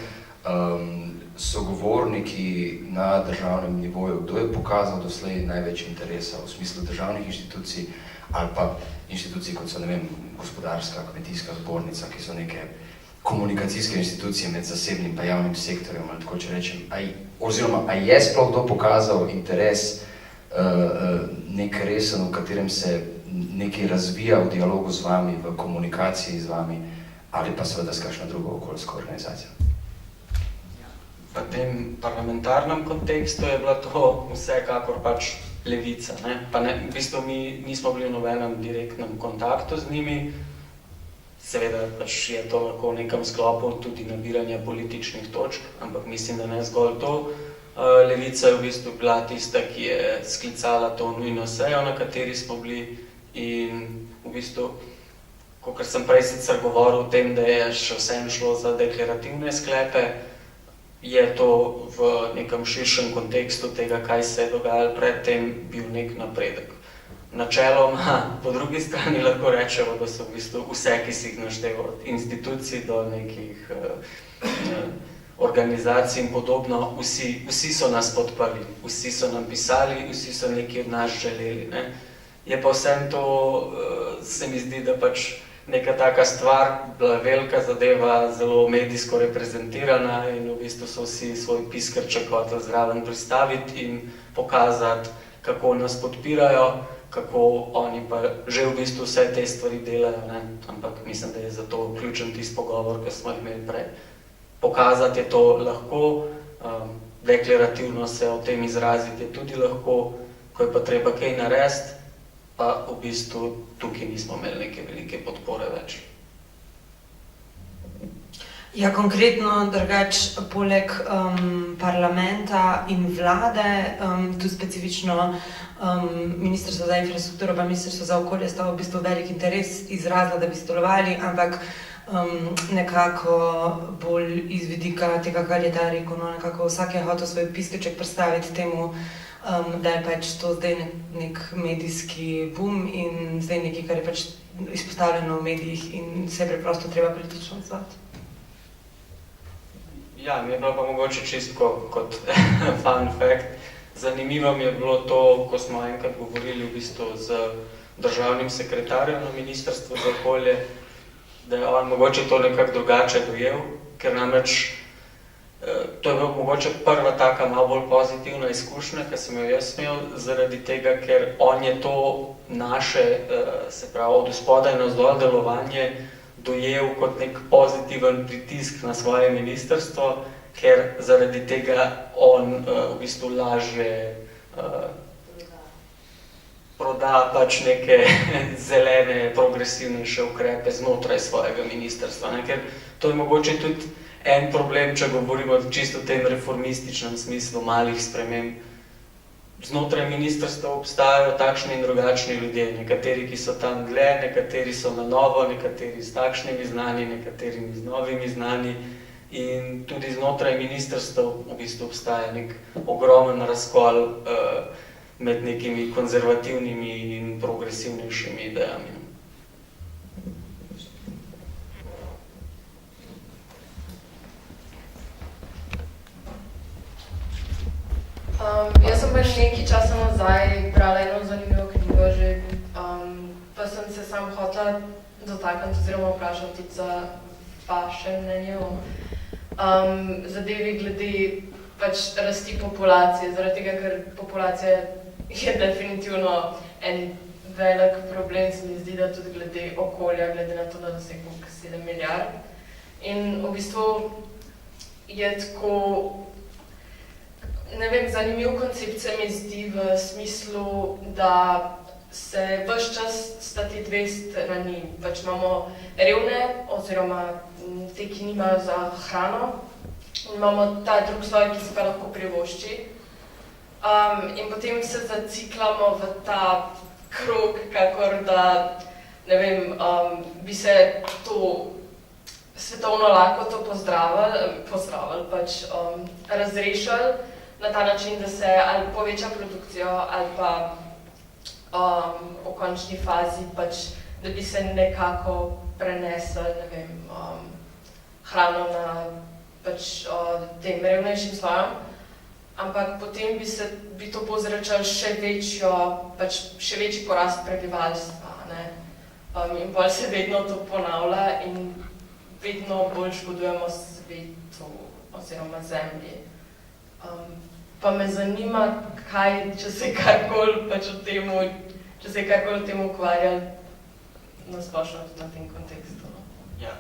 sogovorniki na državnem nivoju, kdo je pokazal doslej največ interesa v smislu državnih inštitucij ali pa inštitucij, kot so, ne vem, gospodarska, kmetijska zbornica, ki so neke komunikacijske institucije med zasebnim pa javnim sektorjem, ali tako če rečem, oziroma, a je sploh kdo pokazal interes nek resen, v katerem se nekaj razvija v dialogu z vami, v komunikaciji z vami, ali pa seveda s kakšno drugo okoljsko organizacijo? V tem parlamentarnem kontekstu je bila to vsekakor pač Levica, ne? Pa ne, v bistvu mi nismo bili v nobenem direktnem kontaktu z njimi, seveda pač je to lahko v nekem sklopu tudi nabiranja političnih točk, ampak mislim, da ne zgolj to. Levica je v bistvu bila tista, ki je sklicala to nujno sejo, na kateri smo bili, in v bistvu, kakor sem prej sicer govoril o tem, da je še vsem šlo za deklarativne sklepe, je to v nekem širšem kontekstu tega, kaj se je dogajalo predtem, bil nek napredek. Načeloma, po drugi strani lahko rečemo, da so v bistvu vse, ki si jih našteval, od institucij do nekih organizacij in podobno, vsi so nas podprli, vsi so nam pisali, vsi so nekaj od nas želeli, ne. Je pa vsem to, se mi zdi, da pač neka taka stvar, bila velika zadeva, zelo medijsko reprezentirana in v bistvu so vsi svoj piskrček hoteli zraven pristaviti in pokazati, kako nas podpirajo, kako oni pa že v bistvu vse te stvari delajo, ne. Ampak mislim, da je zato ključen tisti pogovor, ki smo imeli prej. Pokazati je to lahko, deklarativno se o tem izraziti je tudi lahko, ko je pa treba kaj narediti, pa v bistvu tukaj nismo imeli neke velike podpore več. Ja, konkretno drugač, poleg parlamenta in vlade, tu specifično Ministrstvo za infrastrukturo pa Ministrstvo za okolje sta v bistvu velik interes izrazila, da bi sodelovali, ampak nekako bolj iz vidika tega, kar je ta rekel, no, nekako vsak je hotel svoj piskrček predstaviti temu, da je pač to zdaj nek medijski boom in zdaj nekaj, kar je pač izpostavljeno v medijih in se je preprosto treba politično odzvati. Ja, mi je bilo pa mogoče čisto kot fun fact. Zanimivo mi je bilo to, ko smo enkrat govorili v bistvu z državnim sekretarjem na Ministrstvu za okolje, da je on mogoče to nekako drugače dojel, ker namreč to je bila mogoče prva taka malo bolj pozitivna izkušnja, ki sem jo jaz imel, zaradi tega, ker on je to naše, se pravi, od spodaj navzdol delovanje dojel kot nek pozitiven pritisk na svoje ministrstvo, ker zaradi tega on v bistvu lažje proda pač neke zelene, progresivnejše ukrepe znotraj svojega ministrstva, ne? Ker to je mogoče tudi en problem, če govorimo čisto o tem reformističnem smislu malih sprememb. Znotraj ministrstva obstajajo takšni in drugačni ljudje, nekateri, ki so tam dlje, nekateri so na novo, nekateri s takšnimi znanji, nekateri z novimi znanji. In tudi znotraj ministrstva v bistvu obstaja nek ogromen razkol med nekimi konzervativnimi in progresivnejšimi idejami. Jaz sem pač nekaj časa nazaj brala eno zanimivo knjigo že, pa sem se sam hotela dotakniti oziroma vprašati tudi za vaše mnenje o zadevi glede pač rasti populacije, zaradi tega, ker populacija je definitivno en velik problem, se mi zdi, da tudi glede okolja, glede na to, da se je 7 milijard. In v bistvu je tako, ne vem, zanimiv koncept se mi zdi v smislu, da se ves čas sta ti dve strani. Pač imamo revne oziroma te, ki nimajo za hrano, in imamo ta drug sloj, ki se pa lahko privošči. In potem se zaciklamo v ta krog, kakor da, ne vem, bi se to svetovno lakoto pozdravili, pač razrešili na ta način, da se ali poveča produkcijo ali pa v končni fazi pač, da bi se nekako prenesli, ne vem, hrano na pač tem revnejšim slojem, ampak potem bi to povzročalo še večji porast prebivalstva, ne? In bolj se vedno to ponavlja in vedno bolj škodujemo svetu oziroma zemlji. Pa me zanima, kaj, če se karkoli pač o tem ukvarjali na splošno tudi na tem kontekstu. Ja,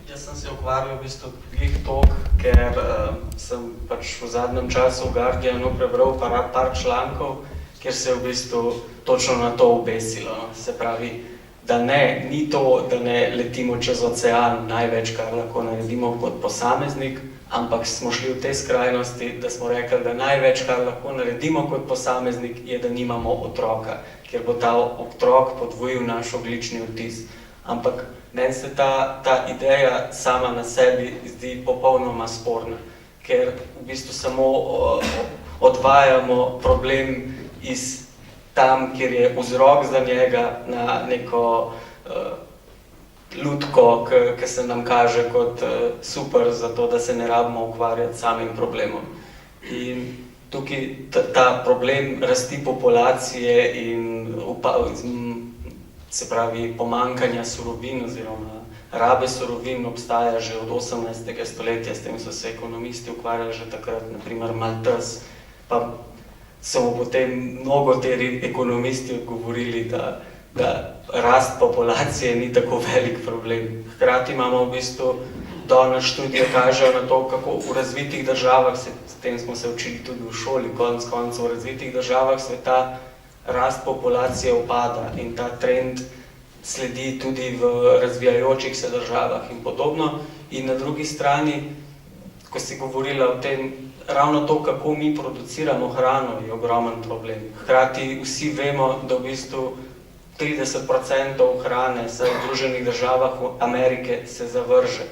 jaz sem se ukvarjal v bistvu glih toliko, ker sem pač v zadnjem času v Guardianu prebral par člankov, kjer se je v bistvu točno na to obesilo. Se pravi, da ni to, da ne letimo čez ocean največ, kar lahko naredimo kot posameznik, ampak smo šli v te skrajnosti, da smo rekli, da največ, kar lahko naredimo kot posameznik, je, da nimamo otroka, ker bo ta otrok podvojil naš ogljični odtis. Ampak meni se ta ideja sama na sebi zdi popolnoma sporna, ker v bistvu samo odvajamo problem iz tam, kjer je vzrok za njega, na neko lutko, ki se nam kaže kot super, zato da se ne rabimo ukvarjati s samim problemom. In tukaj ta problem rasti populacije in se pravi pomanjkanja surovin oziroma rabe surovin obstaja že od 18. stoletja, s tem so se ekonomisti ukvarjali že takrat, naprimer Malthus, pa so mu potem mnogo teri ekonomisti odgovorili, da rast populacije ni tako velik problem. Hkrati imamo v bistvu, danes študije kažejo na to, kako v razvitih državah, s tem smo se učili tudi v šoli, konec koncev, v razvitih državah sveta rast populacije upada in ta trend sledi tudi v razvijajočih se državah in podobno. In na drugi strani, ko si govorila o tem, ravno to, kako mi produciramo hrano, je ogromen problem. Hkrati vsi vemo, da v bistvu 30% hrane v Združenih državah Amerike se zavrže.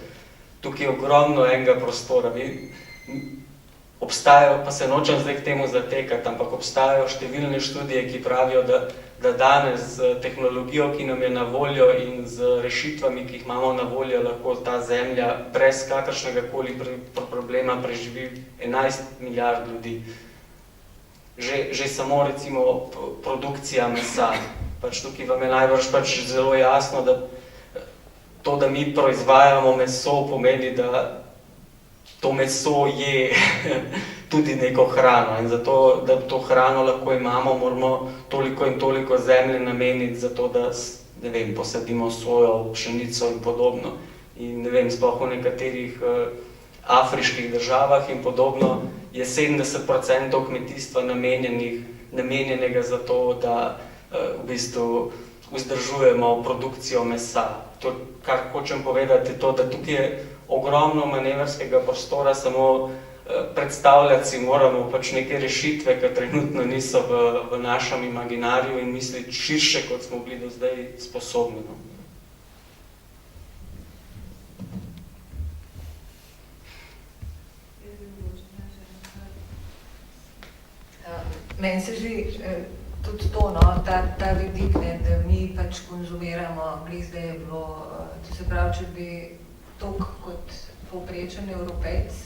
Tukaj je ogromno enega prostora. Obstajajo, pa se nočem zdaj k temu zatekati, ampak obstajajo številne študije, ki pravijo, da danes z tehnologijo, ki nam je na voljo in z rešitvami, ki jih imamo na voljo, lahko ta zemlja brez kakršnega koli problema preživi 11 milijard ljudi. Že samo recimo produkcija mesa. Pač tukaj vam je najbrž pač zelo jasno, da to, da mi proizvajamo meso, pomeni, da to meso je tudi neko hrano in zato, da to hrano lahko imamo, moramo toliko in toliko zemlje nameniti za to, da, ne vem, posadimo sojo, pšenico in podobno. In ne vem, sploh v nekaterih afriških državah in podobno je 70% kmetijstva namenjenega za to, da v bistvu vzdržujemo produkcijo mesa. To, kar hočem povedati, je to, da tukaj je ogromno manevrskega prostora, samo predstavljati si moramo pač neke rešitve, ki trenutno niso v našem imaginarju in misliti širše, kot smo bili do zdaj sposobni. Meni se zdi tudi to, no, ta vidik, ne, da mi pač konzumiramo, glizda je bilo, to se pravi, če bi toliko kot povprečen Evropejc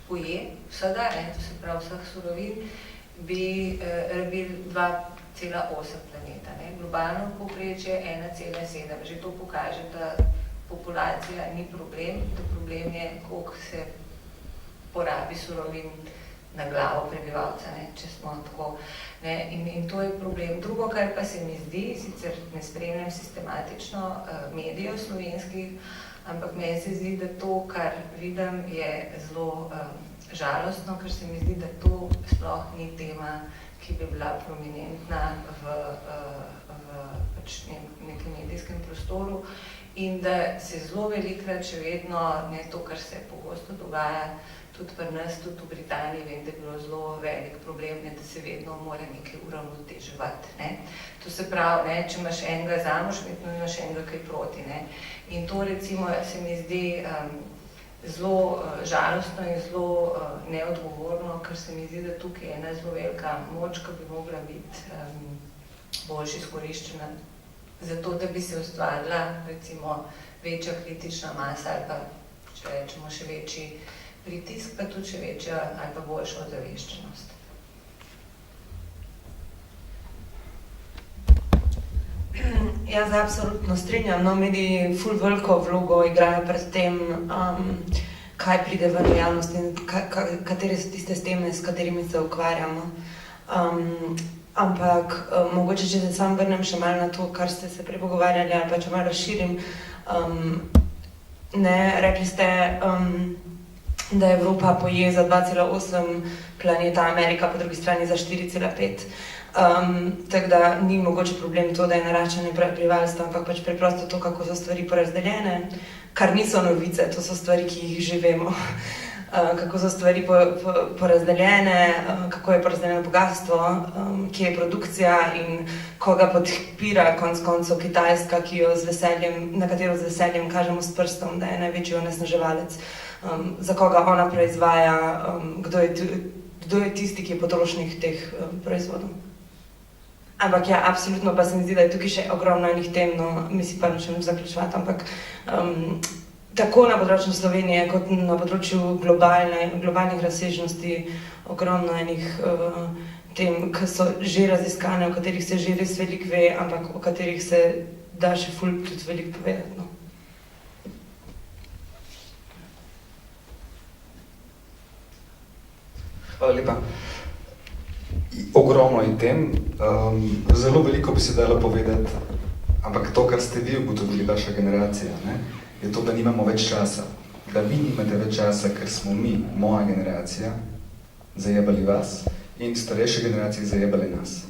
poje vsega, to se pravi vseh surovin, bi rabili 2,8 planeta. Ne. Globalno povprečje 1,7. Že to pokaže, da populacija ni problem, da problem je, koliko se porabi surovin na glavo prebivalca, ne, če smo tako. Ne, in to je problem. Drugo, kar pa se mi zdi, sicer ne spremljam sistematično medijev slovenskih, ampak meni se zdi, da to, kar vidim, je zelo žalostno, ker se mi zdi, da to sploh ni tema, ki bi bila prominentna v pač nekem medijskem prostoru in da se zelo velikrat še vedno, ne to, kar se pogosto dogaja, tudi pri nas, tudi v Britaniji, vem, da je bilo zelo velik problem, ne, da se vedno mora nekaj uravnoteževati. Ne. To se pravi, ne, če imaš enega za mož, vedno imaš enega kaj proti. Ne. In to recimo se mi zdi zelo žalostno in zelo neodgovorno, ker se mi zdi, da tukaj je ena zelo velika moč, ki bi mogla biti bolj izkoriščena zato, da bi se ustvarila recimo večja kritična masa ali pa, če rečemo, še večji pritisk, pa tudi še večja ali pa boljša ozaveščenost. Jaz absolutno strinjam, no, mediji ful veliko vlogo igrajo pred tem, kaj pride ven v javnost in katere so tiste teme, s katerimi se ukvarjamo. Ampak mogoče, če se sam vrnem še malo na to, kar ste se prej pogovarjali, ali pa če malo razširim, rekli ste, da Evropa poje za 2,8 planeta, Amerika po drugi strani za 4,5. Tako da ni mogoče problem to, da je naraščanje prebivalstva, ampak pač preprosto to, kako so stvari porazdeljene, kar niso novice, to so stvari, ki jih že vemo. Kako so stvari porazdeljene, kako je porazdeljeno bogatstvo, kje je produkcija in koga podpira konec koncev Kitajska, na katero z veseljem kažemo s prstom, da je največji onesnaževalec, za koga ona proizvaja, kdo je tisti, ki je potrošnik teh proizvodov. Ampak ja, absolutno pa se mi zdi, da je tukaj še ogromno enih tem, no, mislim pa nočem zaključevati, ampak tako na področju Slovenije, kot na področju globalnih razsežnosti, ogromno enih tem, ki so že raziskane, o katerih se že res veliko ve, ampak o katerih se da še ful tudi veliko povedati. No. Hvala lepa. Ogromno je tem, zelo veliko bi se dalo povedati, ampak to, kar ste vi ugotovili, vaša generacija, ne, je to, da nimamo več časa. Da vi nimate več časa, ker smo mi, moja generacija, zajebali vas in starejše generacije zajebali nas.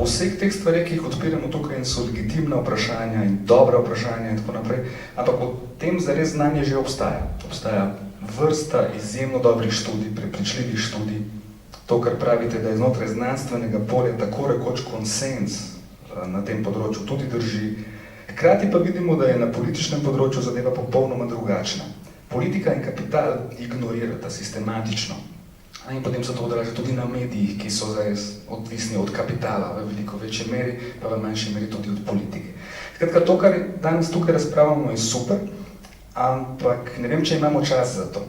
Vseh teh stvari, ki jih odpiramo tukaj, so legitimna vprašanja in dobra vprašanja in tako naprej, ampak o tem zares znanje že obstaja. Obstaja vrsta izjemno dobrih študij, prepričljivih študij. To, kar pravite, da je znotraj znanstvenega polja tako rekoč konsens na tem področju, tudi drži. Hkrati pa vidimo, da je na političnem področju zadeva popolnoma drugačna. Politika in kapital ignorirata sistematično. In potem se to odraža tudi na medijih, ki so zares odvisni od kapitala v veliko večji meri, pa v manjši meri tudi od politike. Skratka, to, kar danes tukaj razpravljamo, je super, ampak ne vem, če imamo čas za to.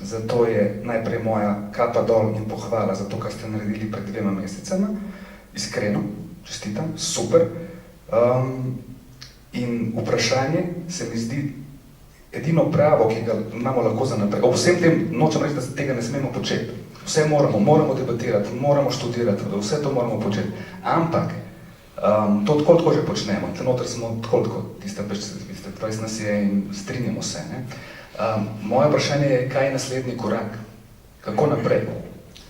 Zato je najprej moja kapa dol in pohvala za to, kar ste naredili pred 2 mesecema. Iskreno, čestitam, super. In vprašanje se mi zdi edino pravo, ki ga imamo lahko za naprej. Ob vsem tem nočem reči, da tega ne smemo početi. Vse moramo debatirati, moramo študirati, vse to moramo početi. Ampak to tako že počnemo. In noter smo tako, tiste 20 nas je in strinjamo se. Ne? Moje vprašanje je, kaj je naslednji korak? Kako naprej?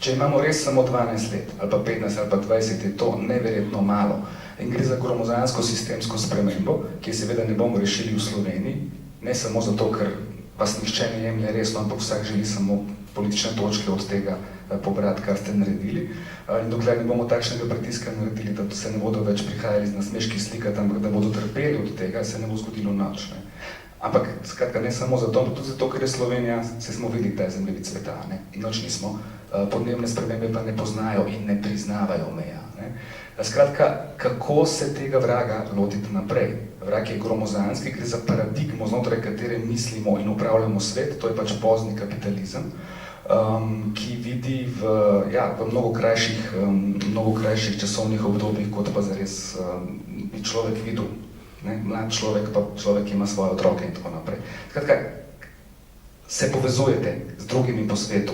Če imamo res samo 12 let, ali pa 15, ali pa 20, je to neverjetno malo. In gre za gromozansko sistemsko spremembo, ki seveda ne bomo rešili v Sloveniji, ne samo zato, ker vas nihče ne jemlje resno, ampak vsak želi samo politične točke od tega pobrati, kar ste naredili. In dokler ne bomo takšnega pritiska naredili, da se ne bodo več prihajali z nasmeški slikati, ampak da bodo trpeli od tega, se ne bo zgodilo nič. Ampak skratka ne samo zato, ampak tudi zato, ker je Slovenija, se smo videli, da je zemljevid sveta, ne? In nič nismo, podnebne spremembe pa ne poznajo in ne priznavajo meja. Ne? Skratka, kako se tega vraga lotiti naprej? Vrag je gromozanski, gre za paradigmo, znotraj katere mislimo in upravljamo svet, to je pač pozni kapitalizem, ki vidi v mnogo krajših časovnih obdobjih, kot pa zares bi človek videl. Ne? Mlad človek, pa človek ima svoje otroke in tako naprej. Skratka, se povezujete z drugimi po svetu.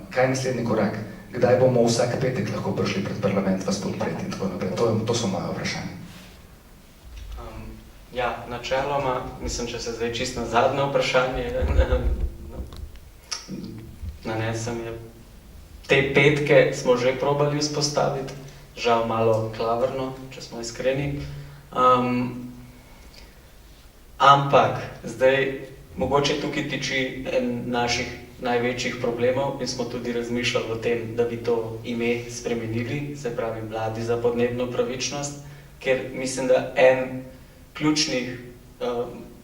Kaj je naslednji korak? Kdaj bomo vsak petek lahko prišli pred parlament vas podpreti in tako naprej? To so moje vprašanje. Ja, načeloma, mislim, če se zdaj čisto na zadnje vprašanje nanesem, je te petke smo že probali vzpostaviti, žal malo klavrno, če smo iskreni. Ampak zdaj mogoče tukaj tiči en naših največjih problemov in smo tudi razmišljali o tem, da bi to ime spremenili, se pravi Mladi za podnebno pravičnost, ker mislim, da en ključnih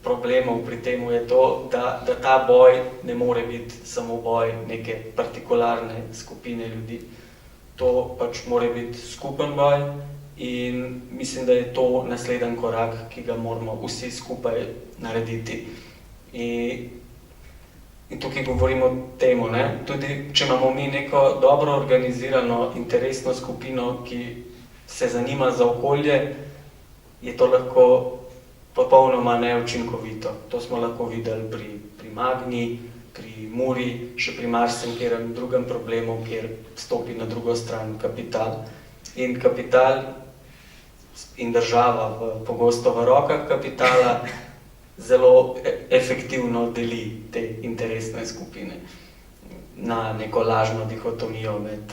problemov pri temu je to, da ta boj ne more biti samo boj neke partikularne skupine ljudi. To pač mora biti skupen boj in mislim, da je to naslednji korak, ki ga moramo vsi skupaj narediti. In tukaj govorimo o temu, ne? Tudi če imamo mi neko dobro organizirano interesno skupino, ki se zanima za okolje, je to lahko popolnoma neučinkovito. To smo lahko videli pri Magni, pri Muri, še pri marsikem drugem problemu, kjer stopi na drugo stran kapital. In kapital in država pogosto v rokah kapitala zelo efektivno deli te interesne skupine na neko lažno dihotomijo med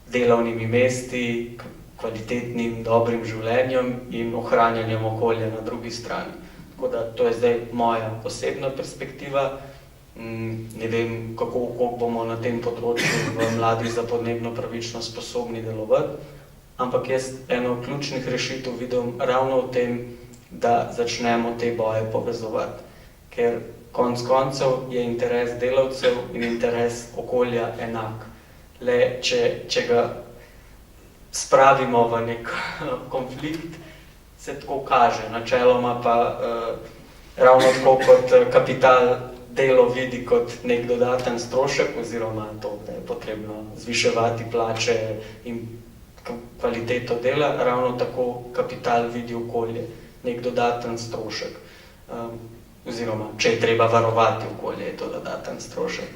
delovnimi mesti, kvalitetnim, dobrim življenjem in ohranjanjem okolja na drugi strani. Tako da to je zdaj moja osebna perspektiva. Ne vem, kako bomo na tem področju v Mladih za podnebno pravičnost sposobni delovati, ampak jaz eno ključnih rešitev vidim ravno v tem, da začnemo te boje povezovati. Ker konec koncev je interes delavcev in interes okolja enak. Le, če ga spravimo v nek konflikt, se tako kaže. Načeloma pa ravno tako kot kapital delo vidi kot nek dodaten strošek, oziroma to, da je potrebno zviševati plače in kvaliteto dela, ravno tako kapital vidi okolje, nek dodaten strošek. Oziroma, če je treba varovati okolje, je to dodaten strošek.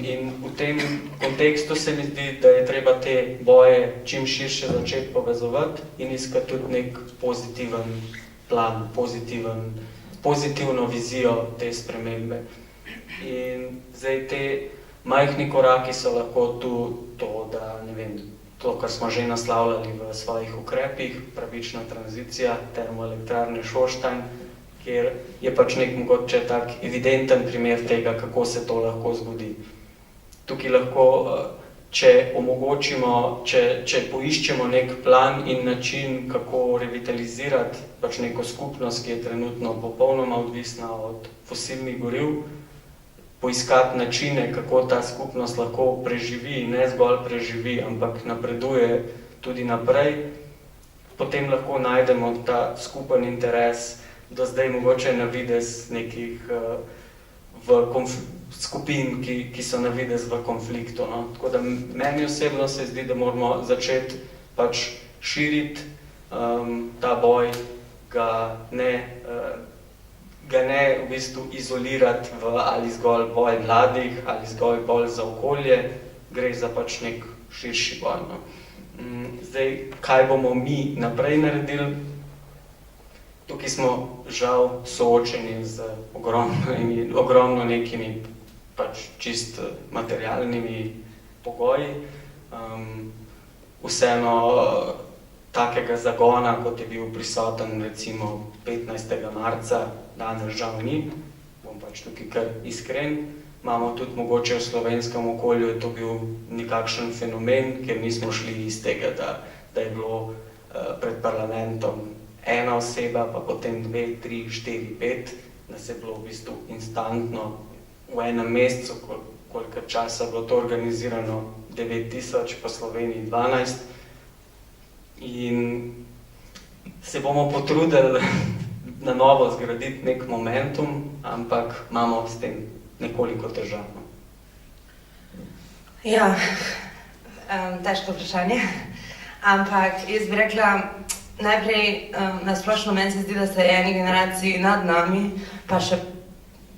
In v tem kontekstu se mi zdi, da je treba te boje čim širše začeti povezovati in iskati tudi nek pozitiven plan, pozitivno vizijo te spremembe. In zdaj te majhni koraki so lahko tu to, da ne vem, to, kar smo že naslavljali v svojih ukrepih, pravična tranzicija, termoelektrarne Šoštanj, kjer je pač nek mogoče tak evidenten primer tega, kako se to lahko zgodi. Tukaj lahko, če omogočimo, če poiščemo nek plan in način, kako revitalizirati pač neko skupnost, ki je trenutno popolnoma odvisna od fosilnih goriv, poiskati načine, kako ta skupnost lahko preživi, ne zgolj preživi, ampak napreduje tudi naprej, potem lahko najdemo ta skupen interes, do zdaj mogoče na videz nekih skupin, ki so na videz v konfliktu. No? Tako da meni osebno se zdi, da moramo začeti pač širiti ta boj, ga ne v bistvu izolirati v ali zgolj boj mladih, ali zgolj boj za okolje, gre za pač nek širši boj. No? Zdaj, kaj bomo mi naprej naredili? Tukaj smo žal soočeni z ogromno nekimi pač čist materialnimi pogoji. Vseeno takega zagona, kot je bil prisoten recimo 15. marca, danes žal ni, bom pač tukaj kar iskren. Imamo tudi mogoče v slovenskem okolju, je to bil nekakšen fenomen, ker nismo šli iz tega, da je bilo pred parlamentom ena oseba, pa potem 2, 3, 4, 5, da se je bilo v bistvu instantno v enem mesecu, koliko časa je bilo to organizirano, 9000, po Sloveniji 12. In se bomo potrudili na novo zgraditi nek momentum, ampak imamo s tem nekoliko težav. Ja, težko vprašanje, ampak jaz bi rekla, najprej na splošno meni se zdi, da se eni generaciji nad nami, pa še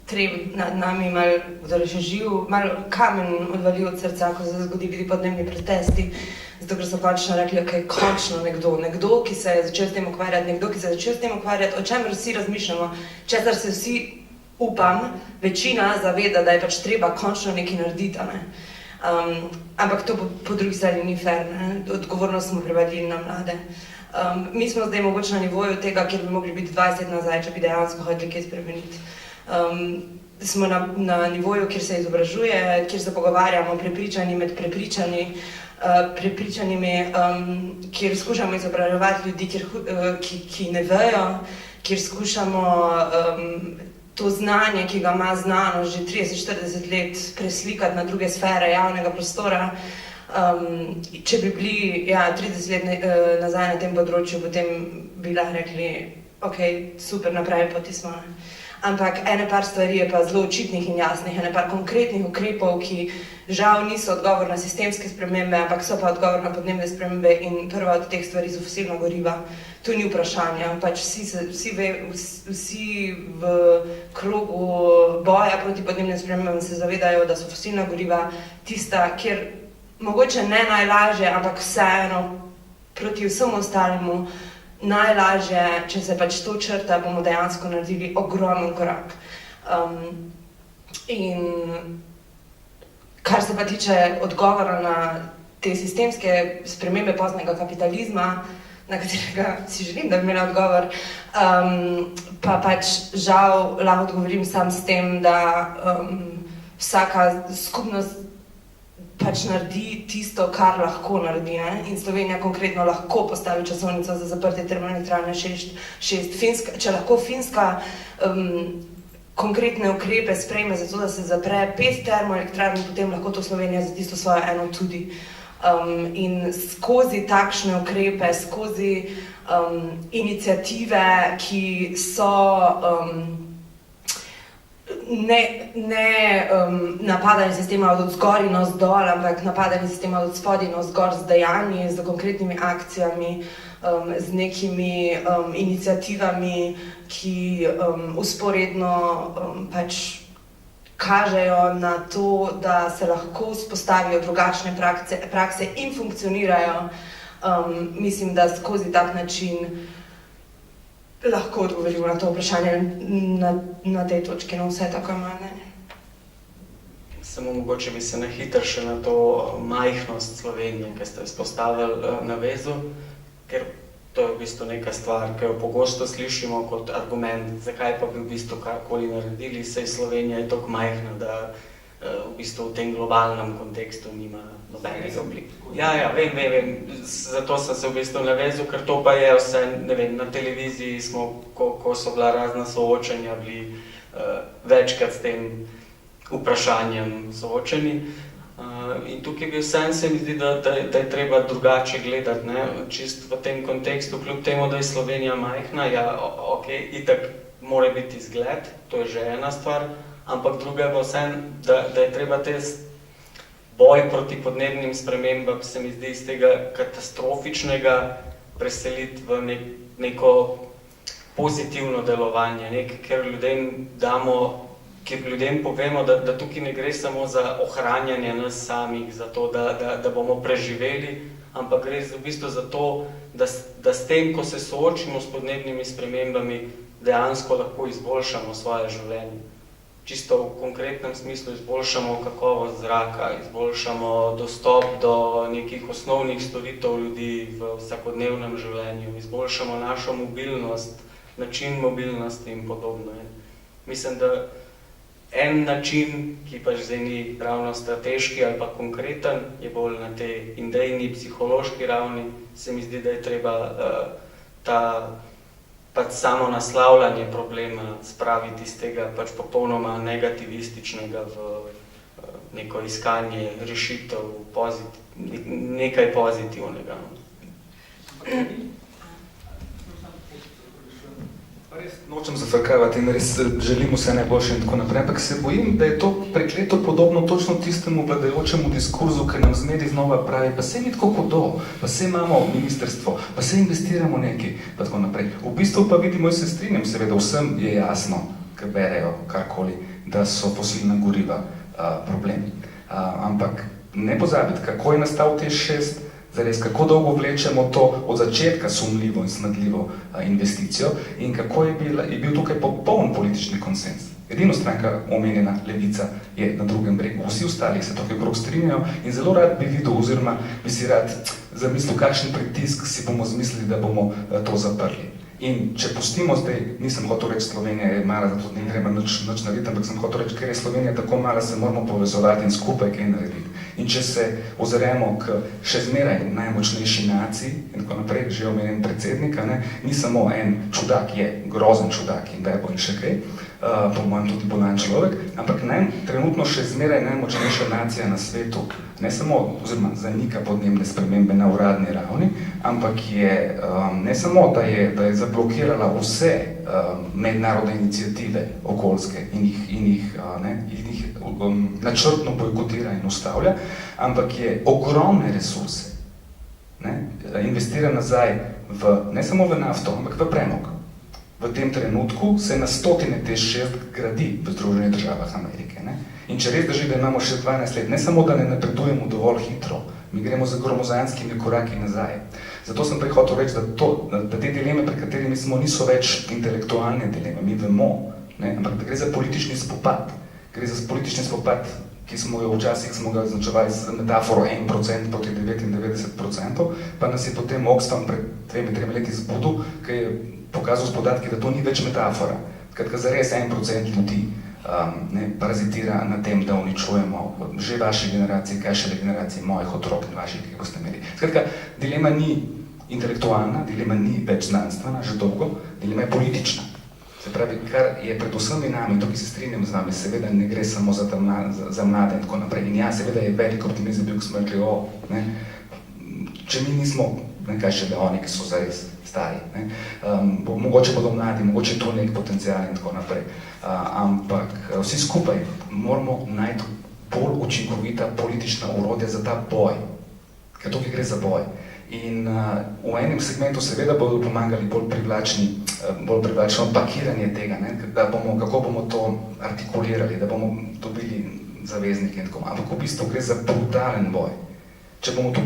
trem nad nami malo še živ, malo kamen odvali od srca, ko se zgodili podnebni protesti, zato ker so končno rekli, ok, končno nekdo, ki se je začel s tem ukvarjati, o čemer vsi razmišljamo, česar se vsi, upam, večina zaveda, da je pač treba končno nekaj narediti, ne? Ampak to po drugi strani ni fair, ne? Odgovornost smo prevalili na mlade. Mi smo zdaj mogoče na nivoju tega, kjer bi mogli biti 20 let nazaj, če bi dejansko hoteli kaj spremeniti. Smo na nivoju, kjer se izobražuje, kjer se pogovarjamo prepričani med prepričanimi, kjer skušamo izobraževati ljudi, ki ne vejo, kjer skušamo to znanje, ki ga ima znanost že 30-40 let, preslikati na druge sfere javnega prostora. Če bi bili 30 let nazaj na tem področju, potem bi lahko rekli, ok, super, na pravi poti smo. Ampak ene par stvari je pa zelo očitnih in jasnih, ene par konkretnih ukrepov, ki žal niso odgovor na sistemske spremembe, ampak so pa odgovor na podnebne spremembe in prva od teh stvari so fosilna goriva. To ni vprašanje, pač vsi v krogu boja proti podnebnim spremembam se zavedajo, da so fosilna goriva tista, kjer mogoče ne najlažje, ampak vseeno proti vsemu ostalemu najlažje, če se pač to črta, bomo dejansko naredili ogromen korak. In kar se pa tiče odgovora na te sistemske spremembe poznega kapitalizma, na katerega si želim, da bi imela odgovor, pa pač žal lahko odgovorim sam s tem, da vsaka skupnost pač naredi tisto, kar lahko naredi, ne? In Slovenija konkretno lahko postavi časovnico za zaprtje termoelektrarne 6. Če lahko Finska konkretne ukrepe sprejme za to, da se zapre 5 termoelektrarn, potem lahko to Slovenija za tisto svojo eno tudi. In skozi takšne ukrepe, skozi iniciative, ki so ne napadanje sistema od zgor in navzdol, ampak napadanje sistema od spodaj in navzgor z dejanji, z konkretnimi akcijami, z nekimi iniciativami, ki vzporedno pač kažejo na to, da se lahko vzpostavijo drugačne prakse in funkcionirajo. Mislim, da skozi tak način lahko odgovorimo na to vprašanje na tej točki, no vse tako ima, ne? Samo mogoče bi se na hitro še na to majhnost Slovenije, ki ste izpostavili navezu, ker to je v bistvu neka stvar, ki jo pogosto slišimo kot argument, zakaj pa bi v bistvu karkoli naredili, saj Slovenija je toliko majhna, da v bistvu v tem globalnem kontekstu nima nobenega vpliva. Ja, vem, zato sem se v bistvu navezal, ker to pa je vse, ne vem, na televiziji smo, ko so bila razna soočenja, bili večkrat s tem vprašanjem soočeni. In tukaj bi vsem se mi zdi, da je treba drugače gledati, ne, čist v tem kontekstu, kljub temu, da je Slovenija majhna, ja, ok, itak mora biti zgled, to je že ena stvar, ampak druga je pa vsem, da je treba te boj proti podnebnim spremembam, se mi zdi, iz tega katastrofičnega preseliti v neko pozitivno delovanje, nekaj, ker ljudem povemo, da tukaj ne gre samo za ohranjanje nas samih, za to, da bomo preživeli, ampak gre v bistvu za to, da s tem, ko se soočimo s podnebnimi spremembami, dejansko lahko izboljšamo svoje življenje. Čisto v konkretnem smislu izboljšamo kakovost zraka, izboljšamo dostop do nekih osnovnih storitev ljudi v vsakodnevnem življenju, izboljšamo našo mobilnost, način mobilnosti in podobno. Mislim, da en način, ki pač zdaj ni ravno strateški ali pa konkreten, je bolj na tej idejni, psihološki ravni, se mi zdi, da je treba pač samo naslavljanje problema spraviti iz tega pač popolnoma negativističnega v neko iskanje rešitev, nekaj pozitivnega. Res nočem zafrkavati in res želim vse najboljše in tako naprej, ampak se bojim, da je to prekleto podobno točno tistemu vladajočemu diskurzu, ki nam z mediji znova pravi, pa sej ni tako hudo, pa sej imamo ministrstvo, pa sej investiramo nekaj, pa tako naprej. V bistvu pa vidimo, in se strinjam, seveda vsem je jasno, ker berejo karkoli, da so fosilna goriva problem. Ampak ne pozabiti, kako je nastal TEŠ6, zares, kako dolgo vlečemo to od začetka sumljivo in smrdljivo investicijo in kako je bil tukaj popoln politični konsens. Edino stranka omenjena Levica je na drugem bregu. Vsi ostali se tukaj okrog strinjajo in zelo rad bi videl oziroma bi si rad zamislil, kakšen pritisk si bomo zmislili, da bomo to zaprli. In če pustimo zdaj, nisem hotel reči, Slovenija je mala, zato ni treba nič narediti, ampak sem hotel reči, ker je Slovenija tako mala, se moramo povezovati in skupaj kaj narediti. In če se ozremo k še zmeraj najmočnejši naciji, in tako naprej, že omenjen predsednika, ni samo en čudak, je grozen čudak in bebo in še kaj, po mojem tudi bolan človek, ampak trenutno še zmeraj najmočnejša nacija na svetu, ne samo oziroma zanika podnebne spremembe na uradni ravni, ampak je ne samo, da je zablokirala vse mednarodne iniciative okoljske in jih načrtno bojkotira in ustavlja, ampak je ogromne resurse investira nazaj ne samo v nafto, ampak v premog. V tem trenutku se na stotine TEŠ6 gradi v Združenih državah Amerike. In če res drži, da imamo še 12 let, ne samo, da ne napredujemo dovolj hitro, mi gremo za gromozanskimi koraki nazaj. Zato sem prej hotel reči, da te dileme, pri katerimi smo, niso več intelektualne dileme, mi vemo, ampak da gre za politični spopad. Gre za politični spopad, ki smo jo včasih ga označevali z metaforo 1% proti 99%, pa nas je potem Oxfam pred 2-3 leti zbudil, ki je pokazal s podatki, da to ni več metafora. Skratka, zares 1% ljudi parazitira na tem, da uničujemo že vaše generacije, kaj šele generacije mojih otrok in vaših, ki boste imeli. Skratka, dilema ni intelektualna, dilema ni več znanstvena, že dolgo, dilema je politična. Se pravi, kar je pred vsemi nami, tukaj se strinjam z vami, seveda ne gre samo za mlade in tako naprej. In ja, seveda je velik optimizem bil, ko smo rekli, če mi nismo, kaj šele oni, ki so zares stari, mogoče bodo mladi, mogoče je to nek potencial in tako naprej. Ampak vsi skupaj moramo najti bolj učinkovita politična orodja za ta boj, ker tukaj gre za boj. In v enem segmentu seveda bodo pomagali bolj privlačno pakiranje tega, kako bomo to artikulirali, da bomo dobili zaveznike in tako. Ampak v bistvu gre za brutalen boj.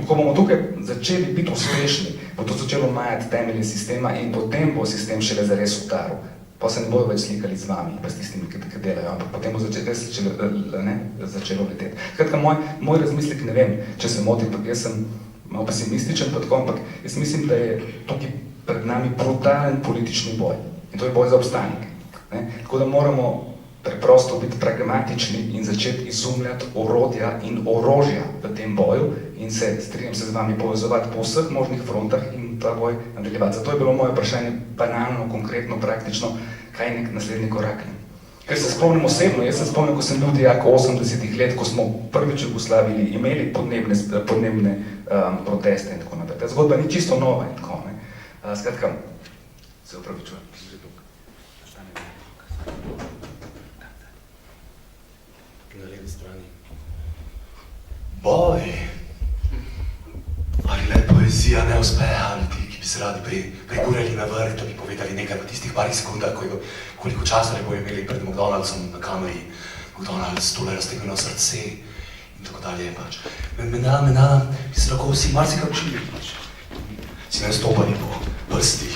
Ko bomo tukaj začeli biti uspešni, bo to začelo majati temelje sistema in potem bo sistem šele zares udaril. Pa se ne bodo več slikali z vami, pa s tistimi, ki delajo, ampak potem bo začelo leteti. Skratka, moj razmislek, ne vem, če se motim, ampak jaz sem malo pesimističen, ampak jaz mislim, da je tukaj pred nami brutalen politični boj. In to je boj za obstanek. Tako da moramo preprosto biti pragmatični in začeti izumljati orodja in orožja v tem boju in strinjam se z vami, povezovati po vseh možnih frontah in ta boj nadaljevati. Zato je bilo moje vprašanje banalno, konkretno, praktično, kaj je nek naslednji korak. Ker se spomnim osebno, jaz se spomnim, ko sem bil dijak 80-ih let, ko smo prvič v Jugoslaviji imeli podnebne proteste in tako naprej. Ta zgodba ni čisto nova in tako. Skratka, se opravičujem. Na levi strani. Boj! Ali le poezija ne uspe, ali ti, ki bi se radi prikurjali na vrh, da bi povedali nekaj v tistih parih sekundah, koliko časa ne bojo imeli pred McDonald'som na kameri, McDonald's tole raztegnjeno srce in tako dalje. Mena, bi se lahko vsi marsikaj učili. Si ne stopali po vrsti,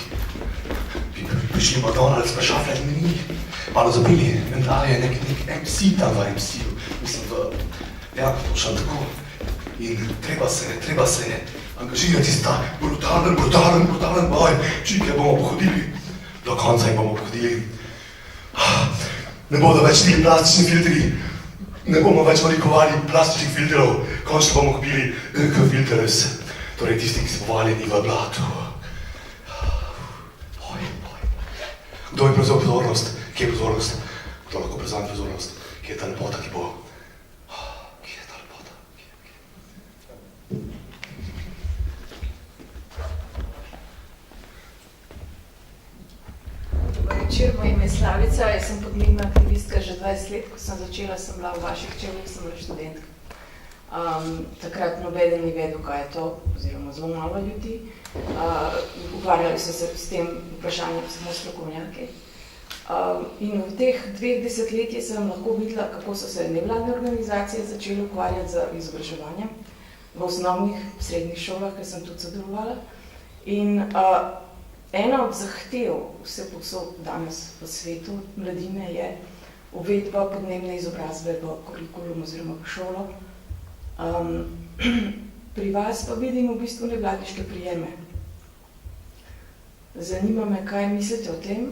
bi prišli McDonald's, pa šafljali meni, malo zabili, menda je nek MC tam v MC-u, mislim, ja, točno tako. In treba se angažirati za ta brutalen boj, čike bomo pohodili, do konca jih bomo pohodili. Ne bodo več ti plastični filtri, ne bomo več narikovali plastičnih filtrov, končno bomo kupili filtres, torej tisti, ki so povaljeni v blatu. Boj. Kdo je prevzel pozornost? Kje je pozornost? Kdo lahko prevzame pozornost? Kje je ta lepota, ki bo? Kje je ta lepota? Dobar večer, moje ime je Slavica, jaz sem podnebna aktivistka že 20 let, ko sem začela, sem bila v vaših čevljih, sem bila študentka. Takrat nobeden ni vedel, kaj je to, oziroma zelo malo ljudi. Ukvarjali so se s tem vprašanjem samo strokovnjaki. In v teh 2 desetletjih sem lahko videla, kako so se nevladne organizacije začele ukvarjati z izobraževanjem v osnovnih, srednjih šolah, ker sem tudi sodelovala. In ena od zahtev vse povsod danes v svetu mladine je uvedba podnebne izobrazbe v kurikulum oziroma v šolo. Pri vas pa vidim v bistvu nevladniške prijeme. Zanima me, kaj mislite o tem,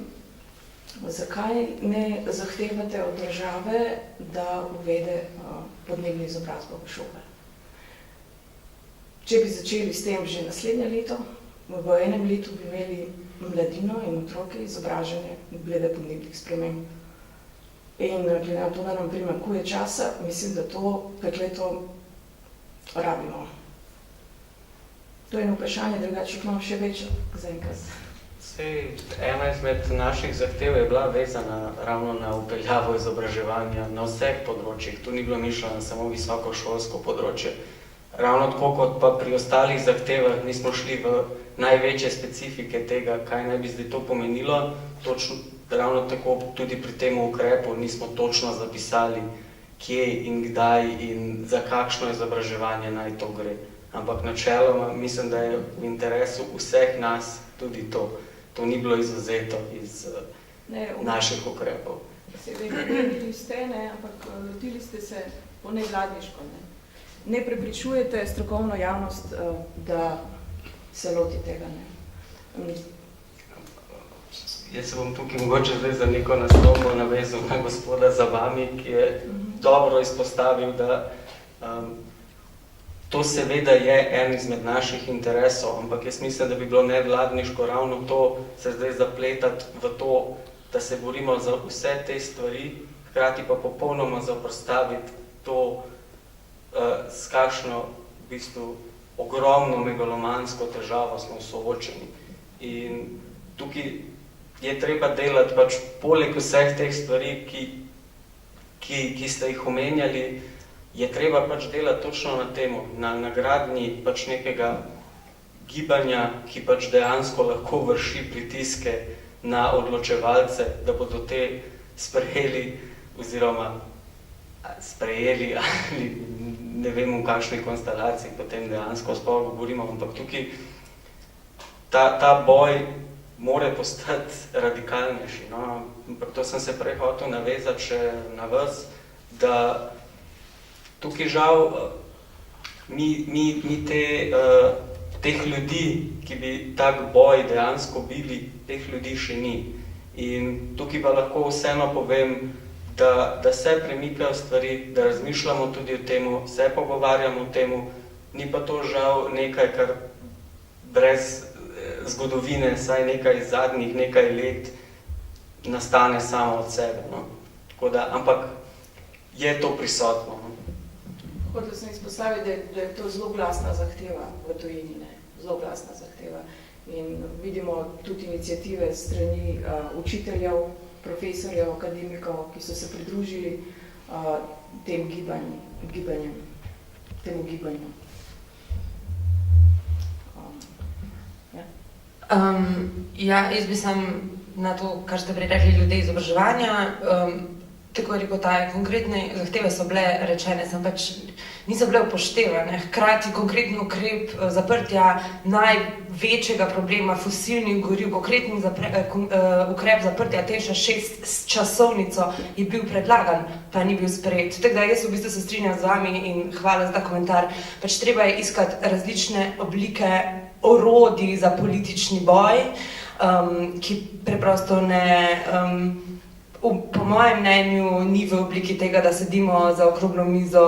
zakaj ne zahtevate od države, da uvede podnebno izobrazbo v šole. Če bi začeli s tem že naslednje leto, v enem letu bi imeli mladino in otroke izobražene glede podnebnih sprememb. In glede na to, da nam primanjkuje časa, mislim, da to pet leto rabimo. To je eno vprašanje, drugače imam še večjo zaenkrat. Ena izmed naših zahtev je bila vezana ravno na vpeljavo izobraževanja na vseh področjih. Tu ni bilo mišljeno samo visokošolsko področje. Ravno tako kot pa pri ostalih zahtevah nismo šli v največje specifike tega, kaj naj bi zdaj to pomenilo. Točno, ravno tako tudi pri tem ukrepu nismo točno zapisali, kje in kdaj in za kakšno izobraževanje naj to gre. Ampak načeloma mislim, da je v interesu vseh nas tudi to. To ni bilo izvzeto iz naših ukrepov. Vedeli ste, ampak lotili ste se po nevladniško. Ne prepričujete strokovno javnost, da se loti tega. Jaz se bom tukaj mogoče zdaj za neko nastopo navezal na gospoda za vami, ki je dobro izpostavil, da to seveda je en izmed naših interesov, ampak jaz mislim, da bi bilo nevladniško ravno to se zdaj zapletati v to, da se borimo za vse te stvari, hkrati pa popolnoma zoperstaviti to, s kakšno v bistvu ogromno megalomansko težavo smo soočeni. In tukaj je treba delati pač poleg vseh teh stvari, ki ste jih omenjali, je treba pač delati točno na temu, na gradnji pač nekega gibanja, ki pač dejansko lahko vrši pritiske na odločevalce, da bodo te sprejeli oziroma sprejeli ali ne vem v kakšni konstelaciji potem dejansko sploh govorimo, ampak tukaj ta boj more postati radikalnejši. No? Ampak to sem se prej hotel navezati še na vas, da tukaj žal mi teh ljudi, ki bi tak boj dejansko bili, teh ljudi še ni. In tukaj pa lahko vseeno povem, da se premikajo stvari, da razmišljamo tudi o temu, se pogovarjamo o temu, ni pa to žal nekaj, kar brez zgodovine, saj nekaj zadnjih nekaj let nastane samo od sebe. No? Tako da, ampak je to prisotno. No? Hotel sem izpostaviti, da je to zelo glasna zahteva v tujini, zelo glasna zahteva. In vidimo tudi iniciative strani učiteljev, profesorjev, akademikov, ki so se pridružili temu gibanju. Jaz bi sam na to, kar ste prej rekli, ljudje izobraževanja, tako je rekel, ta konkretne zahteve so bile rečene, sem pač niso bile upoštevane. Hkrati konkretni ukrep zaprtja največjega problema fosilnih goriv, konkretni ukrep zaprtja Teša 6 s časovnico je bil predlagan, pa ni bil sprejet. Tako da jaz v bistvu se strinjam z vami in hvala za ta komentar. Pač treba je iskati različne oblike orodij za politični boj, ki preprosto ne... Po mojem mnenju ni v obliki tega, da sedimo za okroglo mizo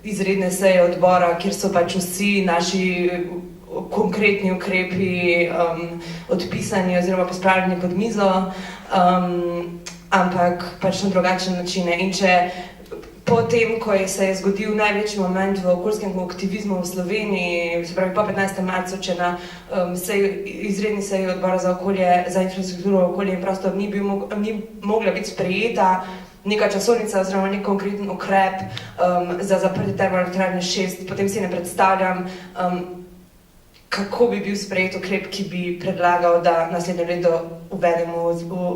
izredne seje odbora, kjer so pač vsi naši konkretni ukrepi odpisani oziroma pospravljeni pod mizo, ampak pač na drugačen načine. In če potem, ko se je zgodil največji moment v okoljskem aktivizmu v Sloveniji, se pravi po 15. marcu, če na izredni seji odbora za okolje, za infrastrukturo, okolje in prostor ni mogla biti sprejeta neka časovnica oziroma nek konkreten ukrep za zaprtje termoelektrarne 6, potem si ne predstavljam, kako bi bil sprejet ukrep, ki bi predlagal, da naslednje leto uvedemo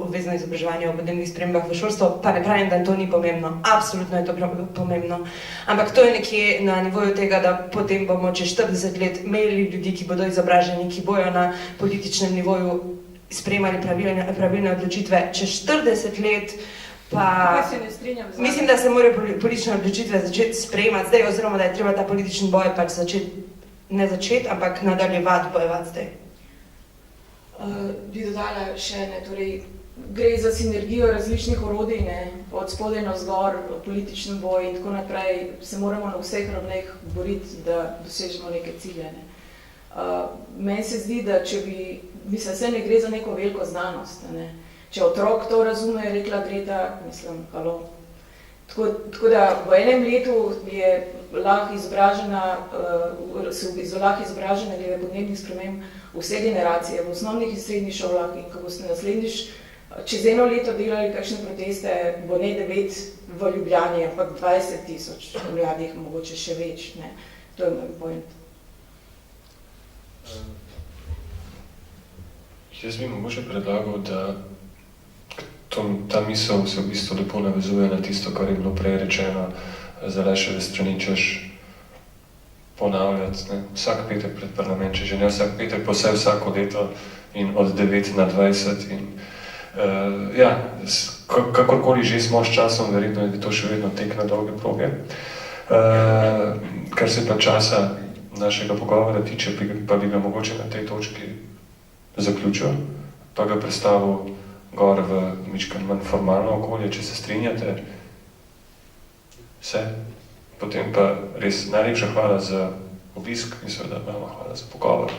obvezno izobraževanje o podnebnih spremembah v šolstvo, pa ne pravim, da to ni pomembno, absolutno je to pomembno, ampak to je nekje na nivoju tega, da potem bomo čez 40 let imeli ljudi, ki bodo izobraženi, ki bojo na političnem nivoju sprejemali pravilne odločitve, čez 40 let pa mislim, da se morajo politične odločitve začeti sprejemati zdaj, oziroma da je treba ta politični boj pač ampak nadaljevati, bojevati zdaj. Bi dodala še ene, torej gre za sinergijo različnih orodij, od spodaj navzgor, politični boj in tako naprej, se moramo na vseh ravneh boriti, da dosežemo neke cilje. Meni se zdi, da če se ne gre za neko veliko znanost, če otrok to razume, je rekla Greta, halo. Tako da v enem letu je lahko izobražena glede podnebnih sprememb vse generacije v osnovnih in srednjih šolah in ko boste naslednjič čez eno leto delali kakšne proteste, bo ne 9 v Ljubljani, ampak 20,000 v mladih, mogoče še več. To je moj point. Jaz bi mogoče predlagal, da ta misel se v bistvu lepo navezuje na tisto, kar je bilo prej rečeno za Leševe strani, češ ponavljati vsak petek pred parlament, če že ne vsak petek, pa vsaj vsako leto in od 9 na 20 in kakorkoli že smo s časom, verjetno je to še vedno tek na dolge proge. Kar se pa časa našega pogovora tiče, pa bi ga mogoče na tej točki zaključil, pa ga predstavil gor v mičkan manj formalno okolje, če se strinjate. Vse. Potem pa res najlepša hvala za obisk in seveda hvala za pogovor.